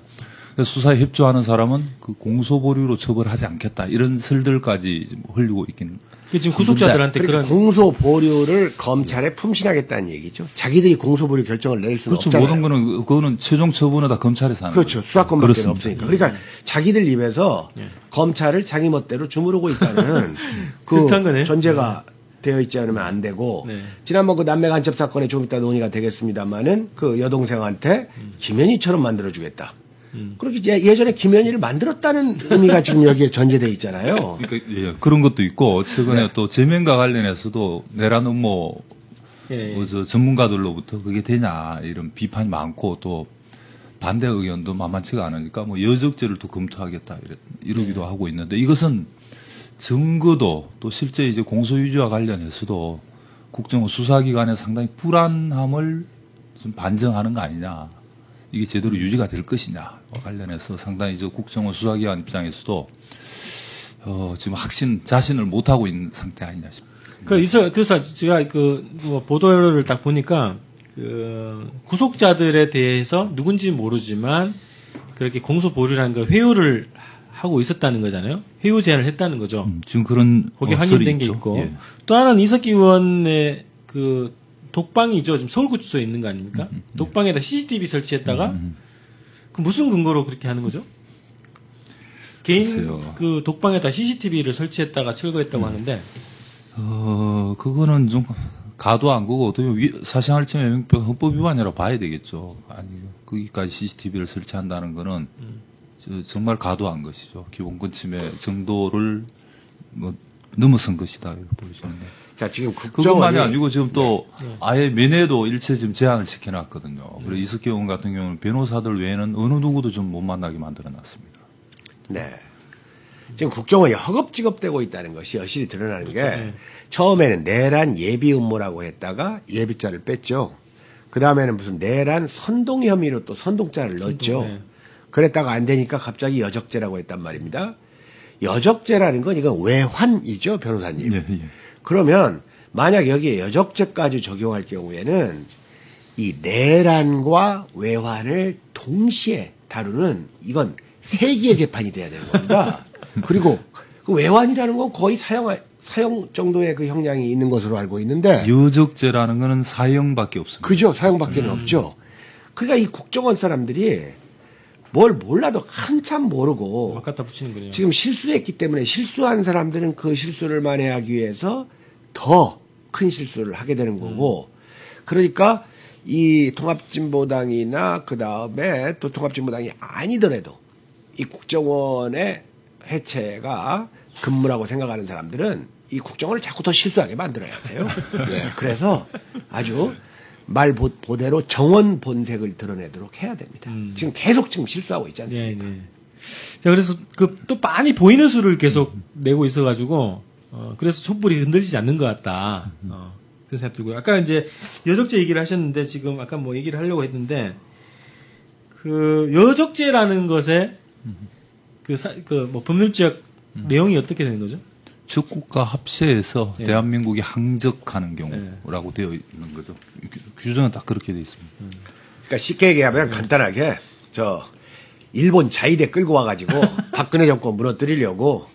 수사에 협조하는 사람은 그 공소보류로 처벌하지 않겠다 이런 설들까지 흘리고 있긴. 지금 구속자들한테 그러니까 그런 공소보류를 검찰에 품신하겠다는 얘기죠. 자기들이 공소보류 결정을 내릴 수는 그렇죠. 없잖아요. 모든 거는 그거는 최종 처분은 다 검찰에서 하는 그렇죠. 거죠. 수사권밖에 없으니까. 그러니까 자기들 입에서 검찰을 자기 멋대로 주무르고 있다는 그 전제가 되어 있지 않으면 안 되고 지난번 그 남매 간첩 사건에 좀 이따 논의가 되겠습니다만은 그 여동생한테 김현희처럼 만들어주겠다. 그렇게 예전에 김현희를 만들었다는 의미가 지금 여기에 전제되어 있잖아요. 그러니까 예, 그런 것도 있고 최근에 또 제명과 관련해서도 내란 음모 저 전문가들로부터 그게 되냐 이런 비판이 많고 또 반대 의견도 만만치가 않으니까 뭐 여적죄를 또 검토하겠다 이러기도 하고 있는데 이것은 증거도 또 실제 이제 공소유지와 관련해서도 국정원 수사기관에 상당히 불안함을 좀 반증하는 거 아니냐. 이게 제대로 유지가 될 것이냐와 관련해서 상당히 저 국정원 수사기관 입장에서도 지금 자신을 못하고 있는 상태 아니냐 싶습니다. 그래서 제가 뭐 보도를 딱 보니까 구속자들에 대해서 누군지 모르지만 그렇게 공소보류라는 걸 회유를 하고 있었다는 거잖아요. 회유 제안을 했다는 거죠. 지금 그런 거기 확인된 게 있고 예. 또 하나는 이석기 의원의 독방이죠. 지금 서울구치소에 있는 거 아닙니까? 독방에다 CCTV 설치했다가 그 무슨 근거로 그렇게 하는 거죠? 개인 글쎄요. 그 독방에다 CCTV를 설치했다가 철거했다고 하는데 그거는 좀 가도한 거고 어떻게 사생활침해 명령 헌법 위반이라고 봐야 되겠죠. 아니 거기까지 CCTV를 설치한다는 거는 정말 가도한 것이죠. 기본권 침해 정도를 뭐 넘어선 것이다 이렇게 보여지는데. 자, 지금 국정원이 그것만이 아니고 지금 또 아예 면회도 일체 지금 제한을 시켜놨거든요. 그리고 이석기 의원 같은 경우는 변호사들 외에는 어느 누구도 좀 못 만나게 만들어놨습니다. 네. 지금 국정원이 허겁지겁되고 있다는 것이 여실히 드러나는 게 처음에는 내란 예비 음모라고 했다가 예비자를 뺐죠. 그 다음에는 무슨 내란 선동 혐의로 또 선동자를 넣었죠. 그랬다가 안 되니까 갑자기 여적죄라고 했단 말입니다. 여적죄라는 건 이건 외환이죠, 변호사님. 예. 그러면 만약 여기에 여적죄까지 적용할 경우에는 이 내란과 외환을 동시에 다루는 이건 세기의 재판이 돼야 되는 겁니다. 그리고 그 외환이라는 건 거의 사형 정도의 그 형량이 있는 것으로 알고 있는데 여적죄라는 거는 사형밖에 없습니다. 그죠, 사형밖에는 없죠. 그러니까 이 국정원 사람들이 뭘 몰라도 한참 모르고 갖다 붙이는 거예요. 지금 실수했기 때문에 실수한 사람들은 그 실수를 만회하기 위해서 더 큰 실수를 하게 되는 거고, 그러니까 이 통합진보당이나 그 다음에 또 통합진보당이 아니더라도 이 국정원의 해체가 근무라고 생각하는 사람들은 이 국정원을 자꾸 더 실수하게 만들어야 돼요. 네, 그래서 아주 말 그대로 정원 본색을 드러내도록 해야 됩니다. 지금 계속 실수하고 있지 않습니까? 네. 자, 그래서 또 많이 보이는 수를 계속 내고 있어가지고, 그래서 촛불이 흔들리지 않는 것 같다. 그런 생각 들고요. 아까 이제 여적죄 얘기를 하셨는데, 지금 아까 뭐 얘기를 하려고 했는데, 그 여적죄라는 것에 뭐 법률적 내용이 어떻게 되는 거죠? 적국과 합세해서 네. 대한민국이 항적하는 경우라고 되어 있는 거죠. 규정은 딱 그렇게 되어 있습니다. 그러니까 쉽게 얘기하면 간단하게 일본 자위대 끌고 와가지고 박근혜 정권 무너뜨리려고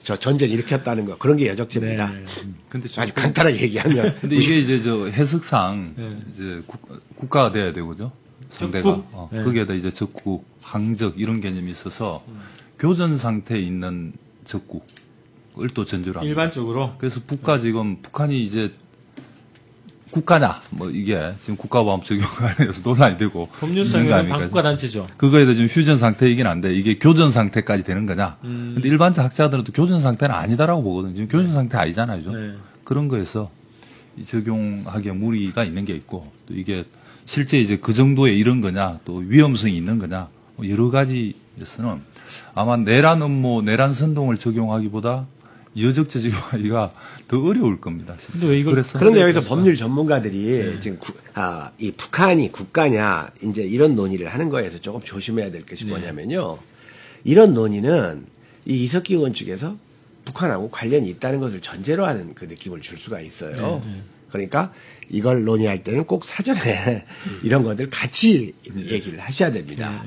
저 전쟁 일으켰다는 거 그런 게 여적죄입니다. 네. 근데 아주 간단하게 얘기하면 근데 이게 이제 저 해석상 이제 국가가 돼야 되거든요. 상대가 거기에다 이제 적국, 항적 이런 개념이 있어서 교전 상태에 있는 적국을 또 전제로 합니다. 일반적으로. 그래서 지금 북한이 이제 국가냐, 뭐 이게 지금 국가보안 적용안에서 논란이 되고. 법률상에는 반국가단체죠. 그거에 대해 좀 휴전 상태이긴 한데 이게 교전 상태까지 되는 거냐. 근데 일반적 학자들은 또 교전 상태는 아니다라고 보거든요. 지금 교전 상태 아니잖아요. 네. 그런 거에서 적용하기에 무리가 있는 게 있고 또 이게 실제 이제 그 정도에 이런 거냐 또 위험성이 있는 거냐 뭐 여러 가지에서는 아마 내란 음모, 내란 선동을 적용하기보다 여적죄 적용하기가 더 어려울 겁니다. 근데 왜 이걸 그런데 여기서 법률 전문가들이 지금 이 북한이 국가냐 이제 이런 논의를 하는 거에서 조금 조심해야 될 것이 뭐냐면요. 이런 논의는 이 이석기 의원 측에서 북한하고 관련이 있다는 것을 전제로 하는 그 느낌을 줄 수가 있어요. 그러니까 이걸 논의할 때는 꼭 사전에 이런 것들 같이 얘기를 하셔야 됩니다.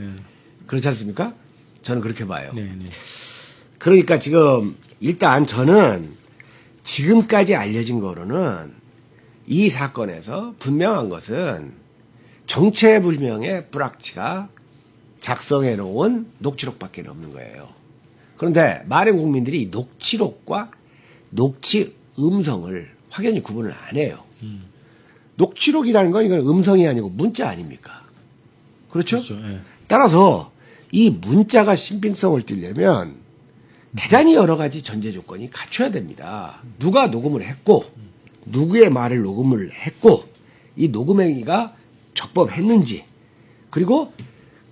그렇지 않습니까? 저는 그렇게 봐요. 그러니까 지금 일단 저는 지금까지 알려진 거로는 이 사건에서 분명한 것은 정체불명의 뿌락치가 작성해 놓은 녹취록밖에 없는 거예요. 그런데 많은 국민들이 이 녹취록과 녹취 음성을 확연히 구분을 안 해요. 녹취록이라는 건 이건 음성이 아니고 문자 아닙니까? 그렇죠? 따라서 이 문자가 신빙성을 띠려면 대단히 여러 가지 전제 조건이 갖춰야 됩니다. 누가 녹음을 했고 누구의 말을 녹음을 했고 이 녹음 행위가 적법했는지 그리고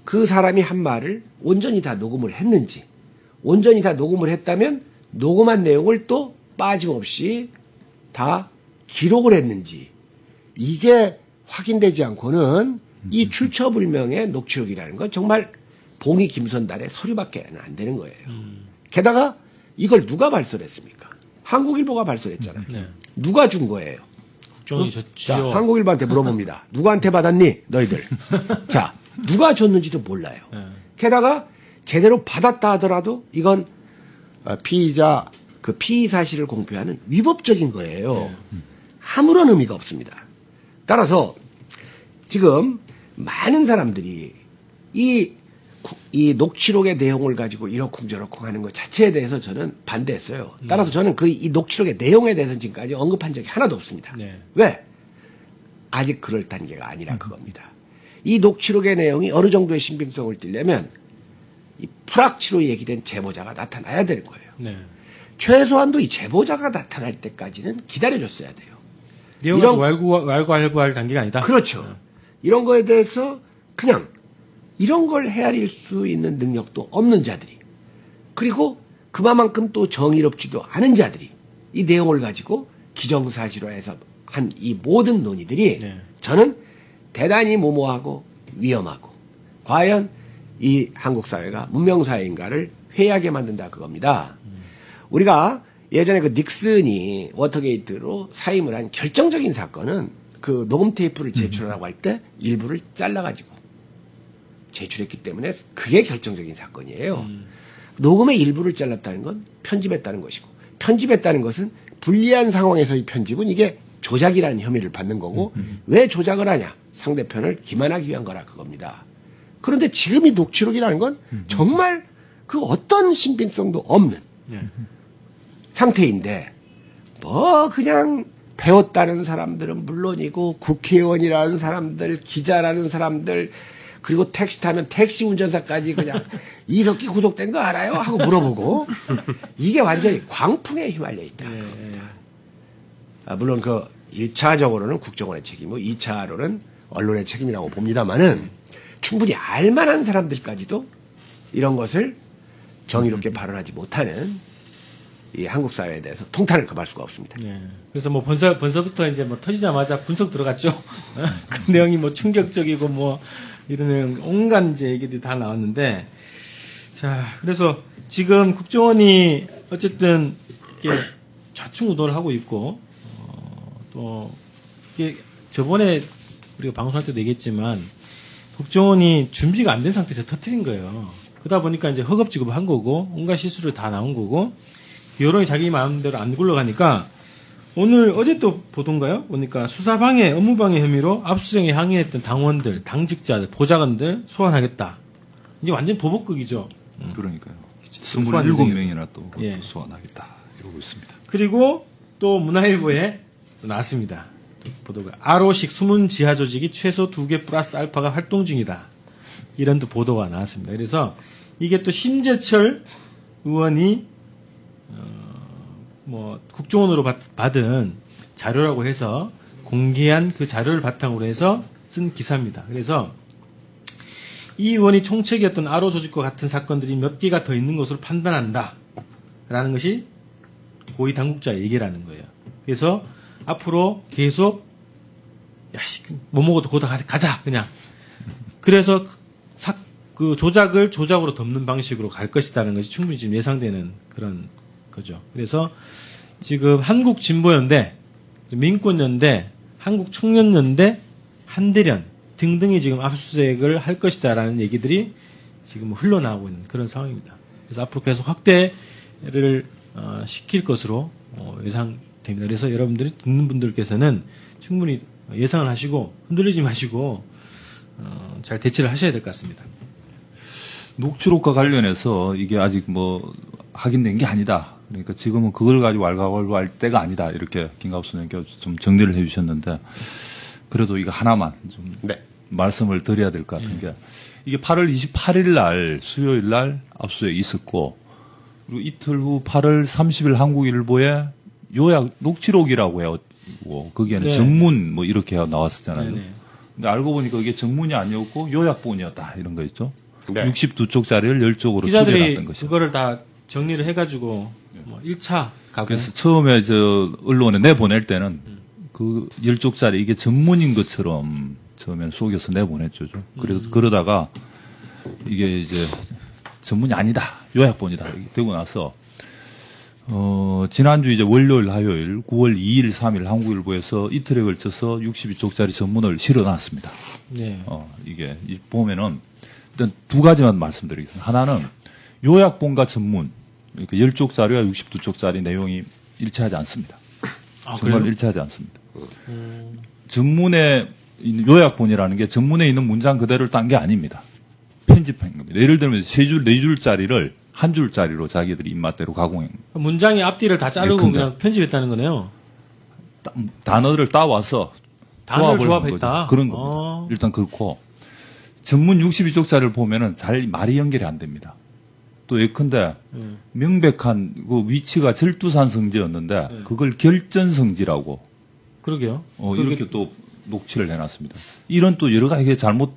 그 사람이 한 말을 온전히 다 녹음을 했는지 온전히 다 녹음을 했다면 녹음한 내용을 또 빠짐없이 다 기록을 했는지 이게 확인되지 않고는 이 출처불명의 녹취록이라는 건 정말 봉이 김선달의 서류밖에 안 되는 거예요. 게다가 이걸 누가 발설했습니까? 한국일보가 발설했잖아요. 누가 준 거예요? 국정원이 줬지요. 자, 한국일보한테 물어봅니다. 누구한테 받았니? 너희들. 자, 누가 줬는지도 몰라요. 게다가 제대로 받았다 하더라도 이건 피의자 그 피의 사실을 공표하는 위법적인 거예요. 아무런 의미가 없습니다. 따라서 지금 많은 사람들이 이 녹취록의 내용을 가지고 이러쿵저러쿵 하는 것 자체에 대해서 저는 반대했어요. 따라서 저는 이 녹취록의 내용에 대해서는 지금까지 언급한 적이 하나도 없습니다. 왜? 아직 그럴 단계가 아니라 그겁니다. 이 녹취록의 내용이 어느 정도의 신빙성을 띠려면 이 프락치로 얘기된 제보자가 나타나야 되는 거예요. 최소한도 이 제보자가 나타날 때까지는 기다려줬어야 돼요. 내용을 왈가왈부할 단계가 아니다. 그렇죠. 이런 거에 대해서 그냥 이런 걸 헤아릴 수 있는 능력도 없는 자들이 그리고 그만큼 또 정의롭지도 않은 자들이 이 내용을 가지고 기정사실화해서 한 이 모든 논의들이 저는 대단히 무모하고 위험하고 과연 이 한국 사회가 문명사회인가를 회의하게 만든다 그겁니다. 우리가 예전에 그 닉슨이 워터게이트로 사임을 한 결정적인 사건은 그 녹음 테이프를 제출하라고 할 때 일부를 잘라가지고 제출했기 때문에 그게 결정적인 사건이에요. 녹음의 일부를 잘랐다는 건 편집했다는 것이고 편집했다는 것은 불리한 상황에서의 편집은 이게 조작이라는 혐의를 받는 거고 왜 조작을 하냐? 상대편을 기만하기 위한 거라 그겁니다. 그런데 지금 이 녹취록이라는 건 정말 그 어떤 신빙성도 없는 상태인데 뭐 그냥 배웠다는 사람들은 물론이고 국회의원이라는 사람들, 기자라는 사람들, 그리고 택시 타면 택시 운전사까지 그냥 이석기 구속된 거 알아요? 하고 물어보고 이게 완전히 광풍에 휘말려 있다. 물론 그 1차적으로는 국정원의 책임이고 2차로는 언론의 책임이라고 봅니다만은 충분히 알만한 사람들까지도 이런 것을 정의롭게 발언하지 못하는 이 한국 사회에 대해서 통탄을 금할 수가 없습니다. 네. 그래서 뭐 본서부터 이제 뭐 터지자마자 분석 들어갔죠. 그 내용이 뭐 충격적이고 뭐 이런 내용 온갖 이제 얘기들이 다 나왔는데, 자 그래서 지금 국정원이 어쨌든 이게 좌충우돌을 하고 있고 또 이게 저번에 우리가 방송할 때도 얘기했지만 국정원이 준비가 안 된 상태에서 터뜨린 거예요. 그러다 보니까 이제 허급 지급한 거고 온갖 실수를 다 나온 거고 여론이 자기 마음대로 안 굴러가니까 어제 또 보던가요? 보니까 수사방해, 업무방해 혐의로 압수수색에 항의했던 당원들, 당직자들, 보좌관들 소환하겠다. 이제 완전 보복극이죠. 그러니까요. 27명이나 또 소환하겠다 이러고 있습니다. 그리고 또 문화일보에 또 나왔습니다. 보도가 RO식 숨은 지하 조직이 최소 2개 플러스 알파가 활동 중이다. 이런 또 보도가 나왔습니다. 그래서 이게 또 심재철 의원이 뭐 국정원으로 받은 자료라고 해서 공개한 그 자료를 바탕으로 해서 쓴 기사입니다. 그래서 이 의원이 총책이었던 RO 조직과 같은 사건들이 몇 개가 더 있는 것으로 판단한다. 라는 것이 고위 당국자의 얘기라는 거예요. 그래서 앞으로 계속 못 먹어도 거기다 가자 그냥. 그래서 그 조작을 조작으로 덮는 방식으로 갈 것이라는 것이 충분히 지금 예상되는 그런 거죠. 그래서 지금 한국진보연대, 민권연대, 한국청년연대, 한대련 등등이 지금 압수수색을 할 것이다라는 얘기들이 지금 흘러나오고 있는 그런 상황입니다. 그래서 앞으로 계속 확대를 시킬 것으로 예상됩니다. 그래서 여러분들이 듣는 분들께서는 충분히 예상을 하시고 흔들리지 마시고 잘 대처를 하셔야 될 것 같습니다. 녹취록과 관련해서 이게 아직 뭐 확인된 게 아니다. 그러니까 지금은 그걸 가지고 왈가왈부할 때가 아니다. 이렇게 김갑수 선생님께서 좀 정리를 해주셨는데 그래도 이거 하나만 좀 말씀을 드려야 될 것 같은 게 이게 8월 28일 날 수요일 날 압수수색이 있었고 그리고 이틀 후 8월 30일 한국일보에 요약 녹취록이라고 해요. 거기에는 전문 뭐 이렇게 나왔었잖아요. 근데 알고 보니까 이게 전문이 아니었고 요약본이었다 이런 거 있죠. 62쪽짜리를 10쪽으로 줄여놨던 것이죠. 그거를 다 정리를 해가지고 뭐 1차 그래서 처음에 언론에 내보낼 때는 그 10쪽짜리 이게 전문인 것처럼 처음에는 속여서 내보냈죠. 그래서 그러다가 이게 이제 전문이 아니다. 요약본이다. 이렇게 되고 나서 지난주 이제 월요일, 화요일, 9월 2일, 3일 한국일보에서 이틀에 걸쳐서 62쪽짜리 전문을 실어놨습니다. 이게 보면은 일단 두 가지만 말씀드리겠습니다. 하나는 요약본과 전문, 그러니까 10쪽짜리와 62쪽짜리 내용이 일치하지 않습니다. 정말 그래요? 일치하지 않습니다. 전문의 요약본이라는 게 전문에 있는 문장 그대로를 딴 게 아닙니다. 편집한 겁니다. 예를 들면 3줄, 4줄짜리를 한 줄짜리로 자기들이 입맛대로 가공한 문장의 앞뒤를 다 자르고 그냥 편집했다는 거네요. 단어를 따와서 단어를 조합했다. 그런 겁니다. 일단 그렇고 전문 62쪽짜리를 보면은 잘 말이 연결이 안 됩니다. 또 예컨대 명백한 그 위치가 절두산 성지였는데 그걸 결전성지라고. 그러게요. 이렇게 또 녹취를 해놨습니다. 이런 또 여러 가지 잘못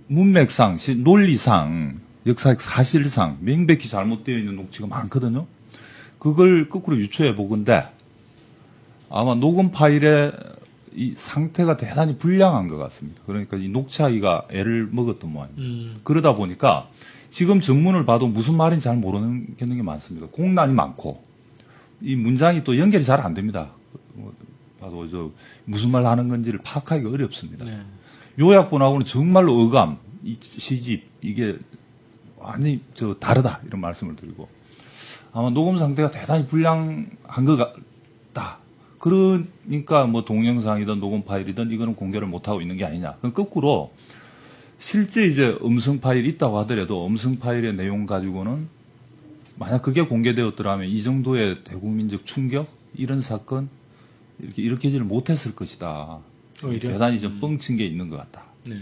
문맥상, 논리상, 역사적 사실상 명백히 잘못되어 있는 녹취가 많거든요. 그걸 거꾸로 유추해 보건대 아마 녹음 파일의 이 상태가 대단히 불량한 것 같습니다. 그러니까 이 녹취하기가 애를 먹었던 모양입니다. 그러다 보니까 지금 전문을 봐도 무슨 말인지 잘 모르는 게 많습니다. 공란이 많고 이 문장이 또 연결이 잘 안 됩니다. 봐도 무슨 말 하는 건지를 파악하기가 어렵습니다. 요약본하고는 정말로 어감, 이 시집 이게 완전히 다르다 이런 말씀을 드리고 아마 녹음 상태가 대단히 불량한 것 같다. 그러니까 뭐 동영상이든 녹음 파일이든 이거는 공개를 못 하고 있는 게 아니냐. 그럼 거꾸로 실제 이제 음성 파일이 있다고 하더라도 음성 파일의 내용 가지고는 만약 그게 공개되었더라면 이 정도의 대국민적 충격 이런 사건 이렇게 일으키지를 못했을 것이다. 오히려? 대단히 좀 뻥친 게 있는 것 같다. 네.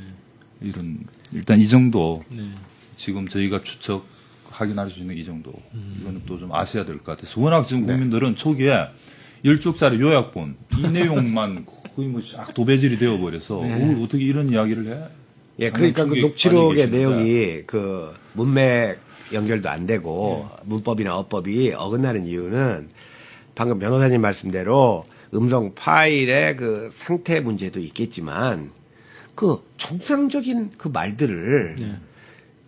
이런 일단 이 정도 네. 지금 저희가 추측 확인할 수 있는 이 정도 이거는 또 좀 아셔야 될 것 같아서 워낙 지금 국민들은 초기에 10쪽짜리 요약본 이 내용만 거의 뭐 쫙 도배질이 되어버려서 어떻게 이런 이야기를 해? 예, 그러니까 그 녹취록의 내용이 그 문맥 연결도 안 되고 문법이나 어법이 어긋나는 이유는 방금 변호사님 말씀대로 음성 파일의 그 상태 문제도 있겠지만 그 정상적인 그 말들을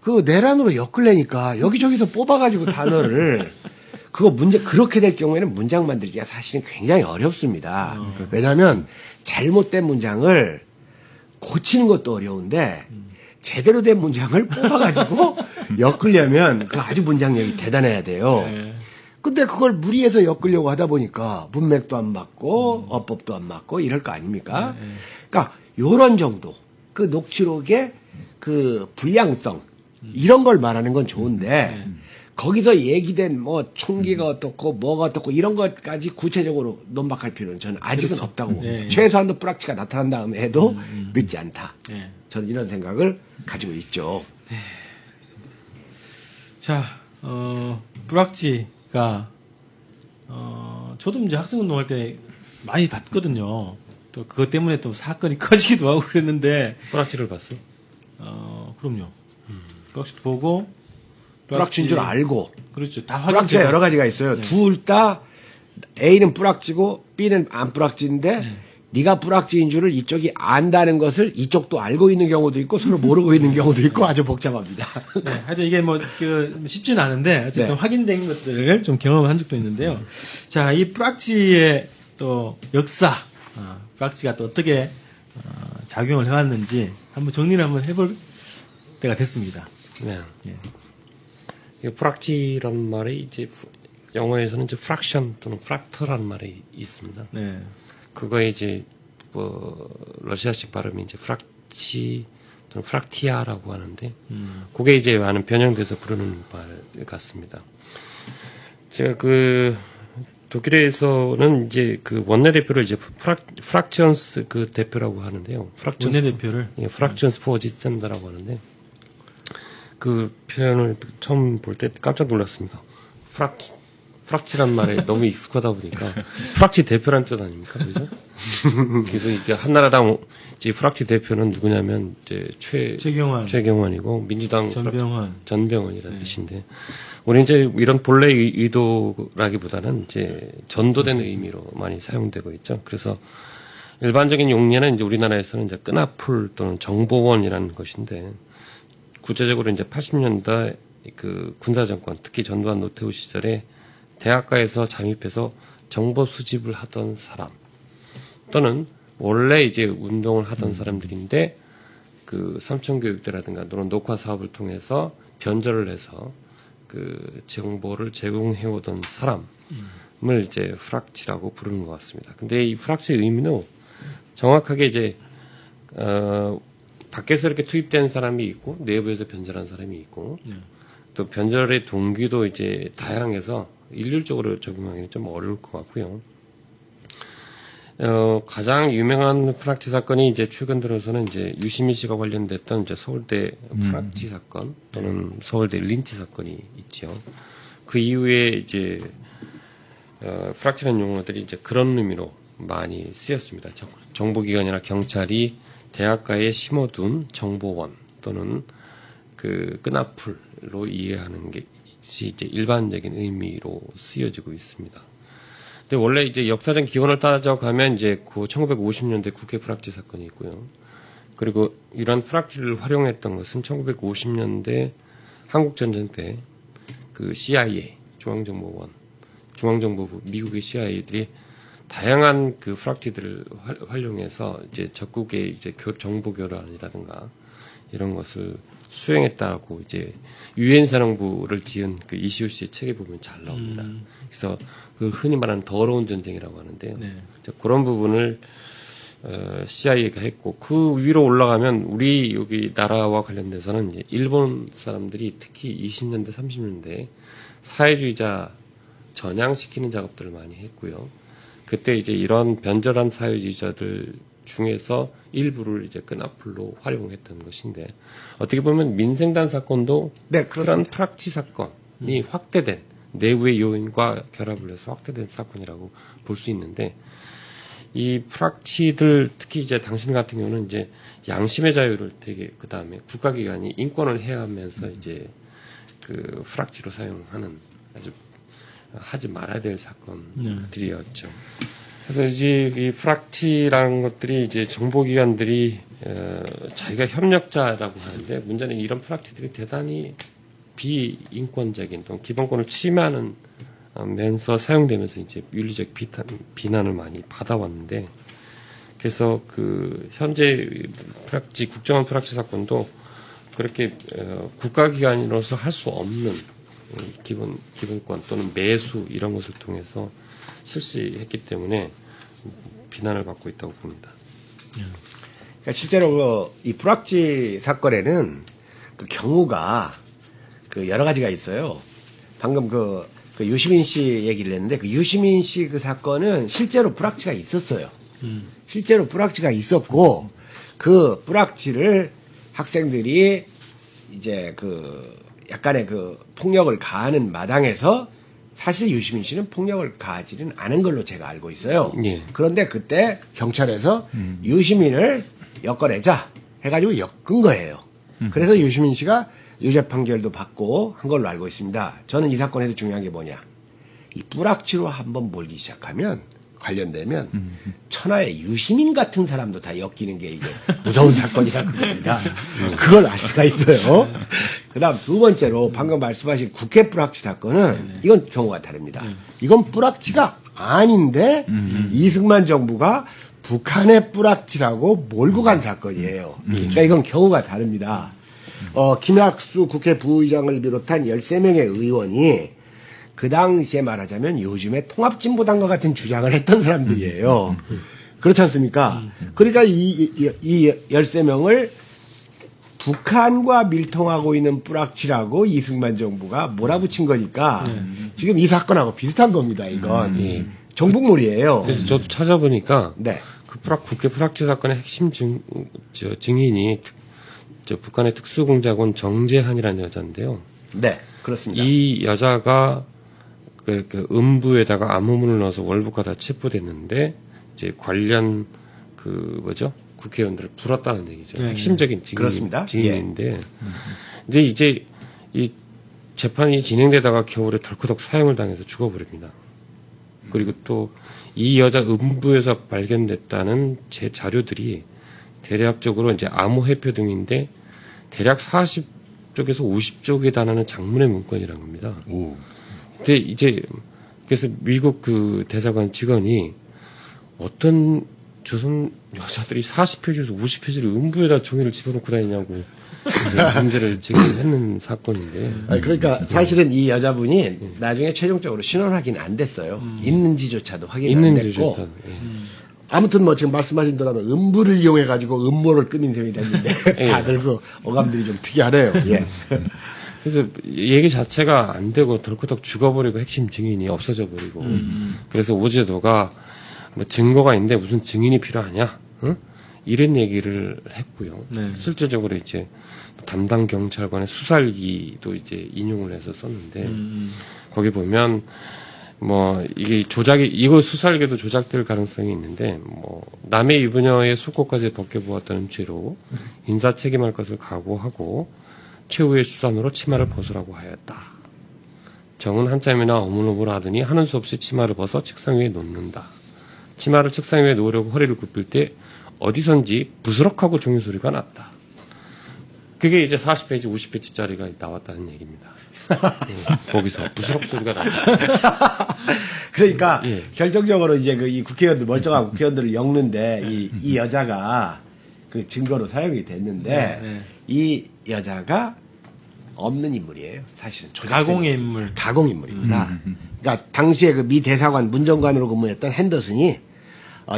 그 내란으로 엮으려니까 여기저기서 뽑아가지고 단어를 그거 문제 그렇게 될 경우에는 문장 만들기가 사실은 굉장히 어렵습니다. 왜냐하면 잘못된 문장을 고치는 것도 어려운데 제대로 된 문장을 뽑아가지고 엮으려면 그 아주 문장력이 대단해야 돼요. 근데 그걸 무리해서 엮으려고 하다 보니까 문맥도 안 맞고 어법도 안 맞고 이럴 거 아닙니까? 그러니까 요런 정도 그 녹취록의 그 불량성 이런 걸 말하는 건 좋은데 거기서 얘기된 뭐 총기가 어떻고 뭐가 어떻고 이런 것까지 구체적으로 논박할 필요는 저는 아직은 없다고 봅니다. 최소한도 뿌락치가 나타난 다음에 해도 늦지 않다. 저는 이런 생각을 가지고 있죠. 네, 그렇습니다. 자, 뿌락치가 저도 이제 학생운동할 때 많이 봤거든요. 또 그것 때문에 또 사건이 커지기도 하고 그랬는데 뿌락치를 봤어? 그럼요. 뿌락치도 보고 뿌락치인 줄 알고. 그렇죠. 다 뿌락치가 여러 가지가 있어요. 둘 다 A는 뿌락치고 B는 안 뿌락치인데 네가 뿌락치인 줄을 이쪽이 안다는 것을 이쪽도 알고 있는 경우도 있고 서로 모르고 있는 경우도 있고 아주 복잡합니다. 네, 하여튼 이게 쉽지는 않은데 어쨌든 확인된 것들을 좀 경험한 적도 있는데요. 자, 이 뿌락치의 또 역사, 뿌락치가 또 어떻게 작용을 해왔는지 한번 정리를 한번 해볼 때가 됐습니다. 네. 이 프락치라는 말이 이제 영어에서는 이제 프락션 또는 프락터라는 말이 있습니다. 네. 그거에 이제 러시아식 발음이 이제 프락치 또는 프락티아라고 하는데, 그게 이제 많은 변형돼서 부르는 말 같습니다. 제가 그 독일에서는 이제 그 원내 대표를 이제 프락션스 그 대표라고 하는데요. 원내 대표를 프락션스 포지센더라고 하는데. 그 표현을 처음 볼 때 깜짝 놀랐습니다. 프락치란 말에 너무 익숙하다 보니까 프락치 대표란 뜻 아닙니까, 그죠? 그래서 이게 한나라당 이제 프락치 대표는 누구냐면 이제 최경환이고 민주당 전병헌이라는 뜻인데, 우리 이제 이런 본래 의도라기보다는 이제 전도된 의미로 많이 사용되고 있죠. 그래서 일반적인 용례는 이제 우리나라에서는 이제 끈앞풀 또는 정보원이라는 것인데. 구체적으로 이제 80년대 그 군사정권, 특히 전두환 노태우 시절에 대학가에서 잠입해서 정보 수집을 하던 사람, 또는 원래 이제 운동을 하던 사람들인데 그 삼천교육대라든가 또는 녹화 사업을 통해서 변절을 해서 그 정보를 제공해오던 사람을 이제 프락치라고 부르는 것 같습니다. 근데 이 프락치의 의미는 정확하게 이제 밖에서 이렇게 투입된 사람이 있고 내부에서 변절한 사람이 있고 또 변절의 동기도 이제 다양해서 일률적으로 적용하기는 좀 어려울 것 같고요. 가장 유명한 프락치 사건이 이제 최근 들어서는 이제 유시민 씨가 관련됐던 이제 서울대 프락치 사건 또는 서울대 린치 사건이 있죠. 그 이후에 이제 프락치라는 용어들이 이제 그런 의미로 많이 쓰였습니다. 정보기관이나 경찰이 대학가에 심어둔 정보원 또는 그 끈앞풀로 이해하는 것이 이제 일반적인 의미로 쓰여지고 있습니다. 근데 원래 이제 역사적 기원을 따져가면 이제 그 1950년대 국회 프락치 사건이 있고요. 그리고 이런 프락치를 활용했던 것은 1950년대 한국전쟁 때 그 CIA 중앙정보부 미국의 CIA들이 다양한 그 프락치들을 활용해서 이제 적국의 이제 정보 교란이라든가 이런 것을 수행했다고 이제 유엔 사령부를 지은 그 이시오 씨의 책에 보면 잘 나옵니다. 그래서 그 흔히 말하는 더러운 전쟁이라고 하는데요. 그런 부분을 CIA가 했고 그 위로 올라가면 우리 여기 나라와 관련돼서는 이제 일본 사람들이 특히 20년대 30년대 사회주의자 전향시키는 작업들을 많이 했고요. 그때 이제 이런 변절한 사회주의자들 중에서 일부를 이제 끈앞으로 활용했던 것인데 어떻게 보면 민생단 사건도 그런 프락치 사건이 확대된 내부의 요인과 결합을 해서 확대된 사건이라고 볼 수 있는데 이 프락치들 특히 이제 당신 같은 경우는 이제 양심의 자유를 되게 그 다음에 국가기관이 인권을 해하면서 이제 그 프락치로 사용하는 아주 하지 말아야 될 사건들이었죠. 그래서 이제 이 프락치라는 것들이 이제 정보기관들이 자기가 협력자라고 하는데 문제는 이런 프락치들이 대단히 비인권적인 또 기본권을 침해하는 면서 사용되면서 이제 윤리적 비난을 많이 받아왔는데 그래서 그 현재 프락치 국정원 프락치 사건도 그렇게 국가기관으로서 할 수 없는 기본권 또는 매수 이런 것을 통해서 실시했기 때문에 비난을 받고 있다고 봅니다. 그러니까 실제로 이 프락치 사건에는 그 경우가 그 여러 가지가 있어요. 방금 그 유시민 씨 얘기를 했는데 그 유시민 씨 그 사건은 실제로 프락치가 있었어요. 실제로 프락치가 있었고 그 프락치를 학생들이 이제 그 약간의 그 폭력을 가하는 마당에서 사실 유시민 씨는 폭력을 가하지는 않은 걸로 제가 알고 있어요. 예. 그런데 그때 경찰에서 유시민을 엮어내자 해가지고 엮은 거예요. 그래서 유시민 씨가 유죄 판결도 받고 한 걸로 알고 있습니다. 저는 이 사건에서 중요한 게 뭐냐. 이 뿌락치로 한번 몰기 시작하면 관련되면 천하의 유시민 같은 사람도 다 엮이는 게 이게 무서운 사건이라 그겁니다. 그걸 알 수가 있어요. 그 다음 두 번째로 방금 말씀하신 국회 뿌락치 사건은 이건 경우가 다릅니다. 이건 뿌락치가 아닌데 이승만 정부가 북한의 뿌락치라고 몰고 간 사건이에요. 그러니까 이건 경우가 다릅니다. 김학수 국회 부의장을 비롯한 13명의 의원이 그 당시에 말하자면 요즘에 통합진보당과 같은 주장을 했던 사람들이에요. 그렇지 않습니까? 그러니까 이 13명을 북한과 밀통하고 있는 뿌락치라고 이승만 정부가 몰아붙인 거니까 지금 이 사건하고 비슷한 겁니다. 이건 정북물이에요. 그래서 저도 찾아보니까 그 국회 뿌락치 사건의 핵심 증인이 북한의 특수공작원 정재한이라는 여자인데요. 네, 그렇습니다. 이 여자가 그 음부에다가 암호문을 넣어서 월북하다 체포됐는데 이제 관련 국회의원들을 불었다는 얘기죠. 핵심적인 증인인데, 근데 이제 이 재판이 진행되다가 겨울에 덜커덕 사형을 당해서 죽어버립니다. 그리고 또 이 여자 음부에서 발견됐다는 제 자료들이 대략적으로 이제 암호 해표 등인데 대략 40쪽에서 50쪽에 달하는 장문의 문건이라는 겁니다. 근데 이제 그래서 미국 그 대사관 직원이 어떤 조선 여자들이 40페이지에서 50페이지를 음부에다 종이를 집어넣고 다니냐고 문제를 제기했는 사건인데. 그러니까 사실은 이 여자분이 나중에 최종적으로 신원 확인 안 됐어요. 있는지조차도 확인 안 됐고. 아무튼 뭐 지금 말씀하신 대로 음부를 이용해 가지고 음모를 꾸민 셈이 됐는데 다들 그 어감들이 좀 특이하네요. 예. 그래서 얘기 자체가 안 되고 덜커덕 죽어버리고 핵심 증인이 없어져 버리고 그래서 오제도가 뭐 증거가 있는데 무슨 증인이 필요하냐? 응? 이런 얘기를 했고요. 실제적으로 이제 담당 경찰관의 수살기도 이제 인용을 해서 썼는데 거기 보면 뭐 이게 이거 수살기도 조작될 가능성이 있는데 뭐 남의 유부녀의 속옷까지 벗겨보았다는 죄로 인사 책임할 것을 각오하고 최후의 수단으로 치마를 벗으라고 하였다. 정은 한참이나 어물어물 하더니 하는 수 없이 치마를 벗어 책상 위에 놓는다. 치마를 책상 위에 놓으려고 허리를 굽힐 때 어디선지 부스럭하고 종이 소리가 났다. 그게 이제 40페이지, 50페이지짜리가 나왔다는 얘기입니다. 거기서 부스럭 소리가 났다. 그러니까 결정적으로 이제 이 국회의원들 멀쩡한 국회의원들을 엮는데 이 여자가 그 증거로 사용이 됐는데 이 여자가 없는 인물이에요. 사실은 가공의 인물. 가공 인물입니다. 그러니까 당시에 그 미 대사관 문정관으로 근무했던 핸더슨이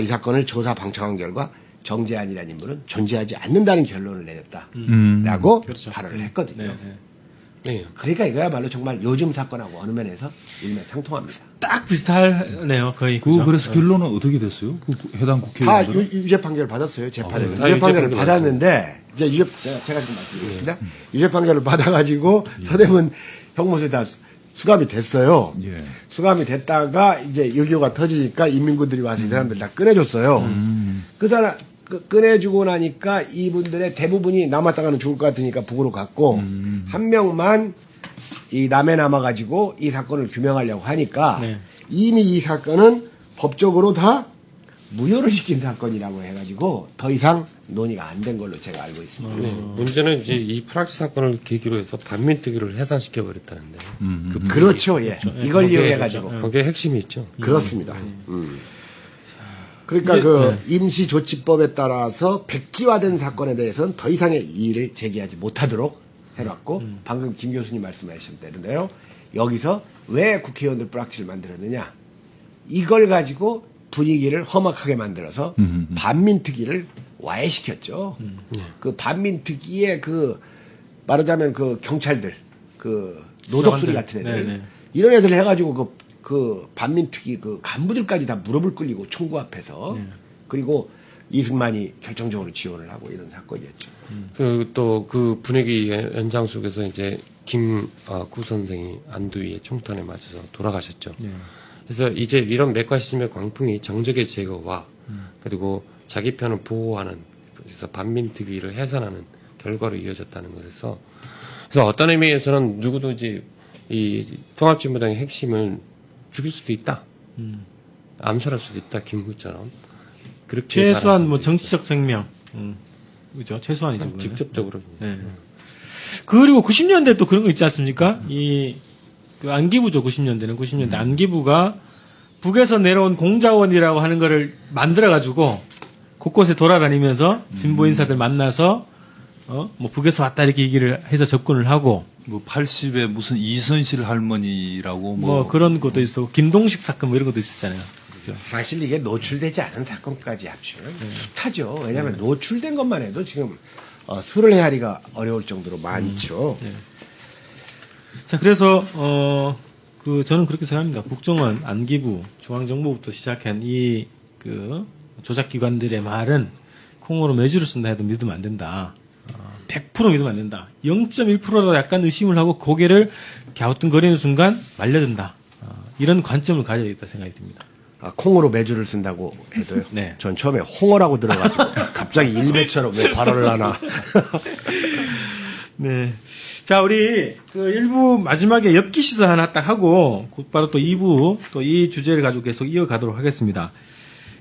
이 사건을 조사 방청한 결과 정재한이라는 인물은 존재하지 않는다는 결론을 내렸다라고 발언을 했거든요. 네. 그러니까 이거야말로 정말 요즘 사건하고 어느 면에서 일맥상통합니다. 딱 비슷하네요, 거의. 그죠? 그래서 결론은 어떻게 됐어요? 그 해당 다 국회의원들은? 유죄 판결을 받았어요, 재판에서. 다 유죄 판결을 유죄 받았는데, 이제 제가 지금 말씀드리겠습니다. 유죄 판결을 받아가지고 서대문 형무소에 다 수감이 됐어요. 예. 수감이 됐다가 이제 유교가 터지니까 인민군들이 와서 이 사람들 다 꺼내줬어요. 그 사람, 꺼내주고 나니까 이분들의 대부분이 남았다가는 죽을 것 같으니까 북으로 갔고, 한 명만 이 남해 남아가지고 이 사건을 규명하려고 하니까 네. 이미 이 사건은 법적으로 다 무효를 시킨 사건이라고 해가지고 더 이상 논의가 안 된 걸로 제가 알고 있습니다. 네. 문제는 이제 이 프락시 사건을 계기로 해서 반민특위를 해산시켜 버렸다는데. 그렇죠, 예. 이걸 이용해가지고. 거기에 핵심이 있죠. 그렇습니다. 그러니까 임시조치법에 따라서 백지화된 사건에 대해서는 더 이상의 이의를 제기하지 못하도록 해놨고, 방금 김 교수님 말씀하신 대로인데요. 여기서 왜 국회의원들 뿌락치를 만들었느냐? 이걸 가지고 분위기를 험악하게 만들어서 반민특위를 와해시켰죠. 그 반민특위의 말하자면 경찰들, 노덕소리 같은 애들, 네네. 이런 애들 해가지고 그 반민특위 간부들까지 다 무릎을 꿇리고 총구 앞에서 그리고 이승만이 결정적으로 지원을 하고 이런 사건이었죠. 또 그 분위기 연장 속에서 이제 구 선생이 안두희의 총탄에 맞아서 돌아가셨죠. 네. 그래서 이제 이런 맥과시즘의 광풍이 정적의 제거와 그리고 자기 편을 보호하는, 그래서 반민특위를 해산하는 결과로 이어졌다는 것에서, 그래서 어떤 의미에서는 누구도 이제 이 통합진보당의 핵심을 죽일 수도 있다, 암살할 수도 있다, 김구처럼. 그렇게 최소한 뭐 정치적 생명, 그죠? 최소한이죠. 그거는. 직접적으로. 네. 그리고 90년대 또 그런 거 있지 않습니까? 그 안기부죠, 90년대 안기부가 북에서 내려온 공자원이라고 하는 거를 만들어가지고 곳곳에 돌아다니면서 진보 인사들 만나서 뭐 북에서 왔다 이렇게 얘기를 해서 접근을 하고, 뭐 80에 무슨 이선실 할머니라고 뭐 그런 것도 있었고, 김동식 사건 뭐 이런 것도 있었잖아요. 그죠? 사실 이게 노출되지 않은 사건까지 합치면 숱하죠. 왜냐하면 노출된 것만 해도 지금 수를 헤아리기가 어려울 정도로 많죠. 네. 자, 그래서 저는 그렇게 생각합니다. 국정원, 안기부, 중앙정보부터 시작한 조작기관들의 말은 콩으로 매주를 쓴다 해도 믿으면 안 된다. 100% 믿으면 안 된다. 0.1%라도 약간 의심을 하고 고개를 갸우뚱거리는 순간 말려든다. 이런 관점을 가져야겠다 생각이 듭니다. 콩으로 매주를 쓴다고 해도요. 네. 전 처음에 홍어라고 들어가지고 갑자기 일베처럼 왜 발언을 하나. 네. 자, 우리 그 1부 마지막에 엽기 시사 하나 딱 하고 곧바로 또 2부 또 이 주제를 가지고 계속 이어가도록 하겠습니다.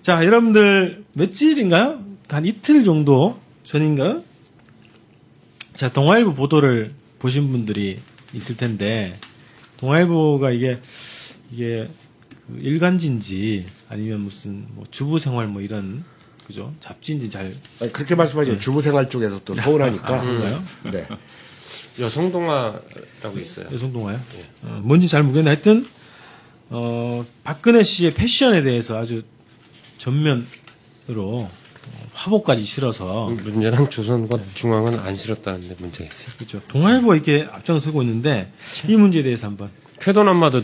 자, 여러분들 며칠인가요? 한 이틀 정도 전인가요? 자, 동아일보 보도를 보신 분들이 있을 텐데, 동아일보가 이게 그 일간지인지 아니면 무슨 뭐 주부 생활 뭐 이런, 그죠? 잡지인지 잘. 그렇게 말씀하죠. 네. 주부생활 쪽에서 또 서운하니까. 그런가요? 네. 여성동화라고 있어요. 여성동화요? 예. 뭔지 잘 모르겠는데 하여튼 박근혜 씨의 패션에 대해서 아주 전면으로 화보까지 실어서, 문제는 조선과 중앙은 안 실었다는데 문제가 있어요. 그렇죠. 동아일보가 이렇게 앞장서고 있는데 이 문제에 대해서 한번. 쾌도남마도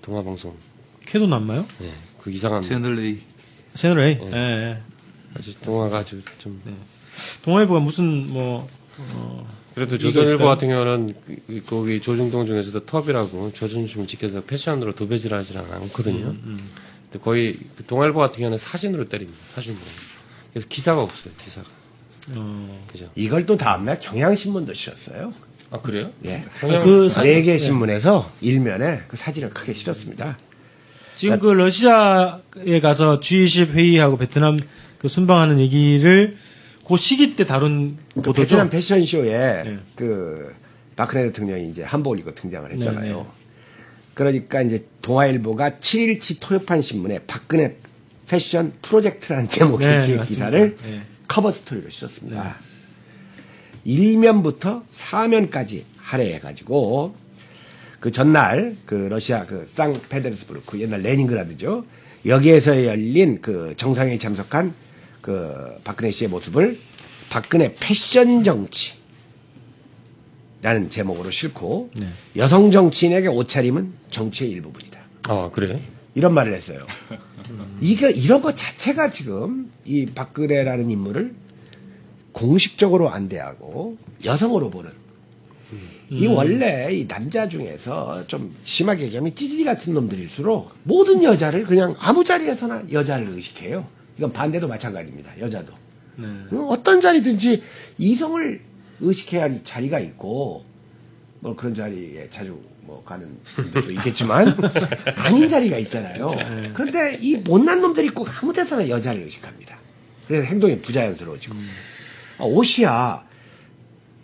동화방송. 쾌도 남마요? 예. 그 이상한. 채널 A. 채널 A. 네. 예. 아주 동화가 아주 좀. 네. 동아일보가 무슨 그래도 조선일보 같은 경우는 거기 조중동 중에서도 텁이라고 조중심을 지켜서 패션으로 도배질하지 않거든요. 근데 거의 동아일보 같은 경우는 사진으로 때립니다. 사진으로. 그래서 기사가 없어요. 기사가. 그죠? 이걸 또 다음날 경향신문도 실었어요. 아 그래요? 예. 그 네 개 신문에서 일면에 그 사진을 크게 실었습니다. 지금 그 러시아에 가서 G20 회의하고 베트남 그 순방하는 얘기를 그 시기 때 다룬 그 보도죠. 베트남 패션쇼에 네. 그 박근혜 대통령이 이제 한복을 입고 등장을 했잖아요. 네, 네. 그러니까 이제 동아일보가 7일치 토요판 신문에 박근혜 패션 프로젝트라는 제목의 네, 기획 맞습니다. 기사를 네. 커버 스토리로 실었습니다. 1면부터 4면까지 할애해가지고 그 전날 그 러시아 그 상페데르스부르크 옛날 레닌그라드죠. 여기에서 열린 그 정상회의에 참석한 그 박근혜 씨의 모습을 박근혜 패션 정치라고 라는 제목으로 싣고 네. 여성 정치인에게 옷차림은 정치의 일부분이다. 아, 그래? 이런 말을 했어요. 이런 것 자체가 지금 이 박근혜라는 인물을 공식적으로 안대하고 여성으로 보는 이 원래 이 남자 중에서 좀 심하게 얘기하면 찌질이 같은 놈들일수록 모든 여자를 그냥 아무 자리에서나 여자를 의식해요. 이건 반대도 마찬가지입니다. 여자도. 네. 어떤 자리든지 이성을 의식해야 할 자리가 있고 뭐 그런 자리에 자주 뭐 가는 분들도 있겠지만 아닌 자리가 있잖아요. 그렇죠. 그런데 이 못난 놈들이 꼭 아무 데서나 여자를 의식합니다. 그래서 행동이 부자연스러워지고 옷이야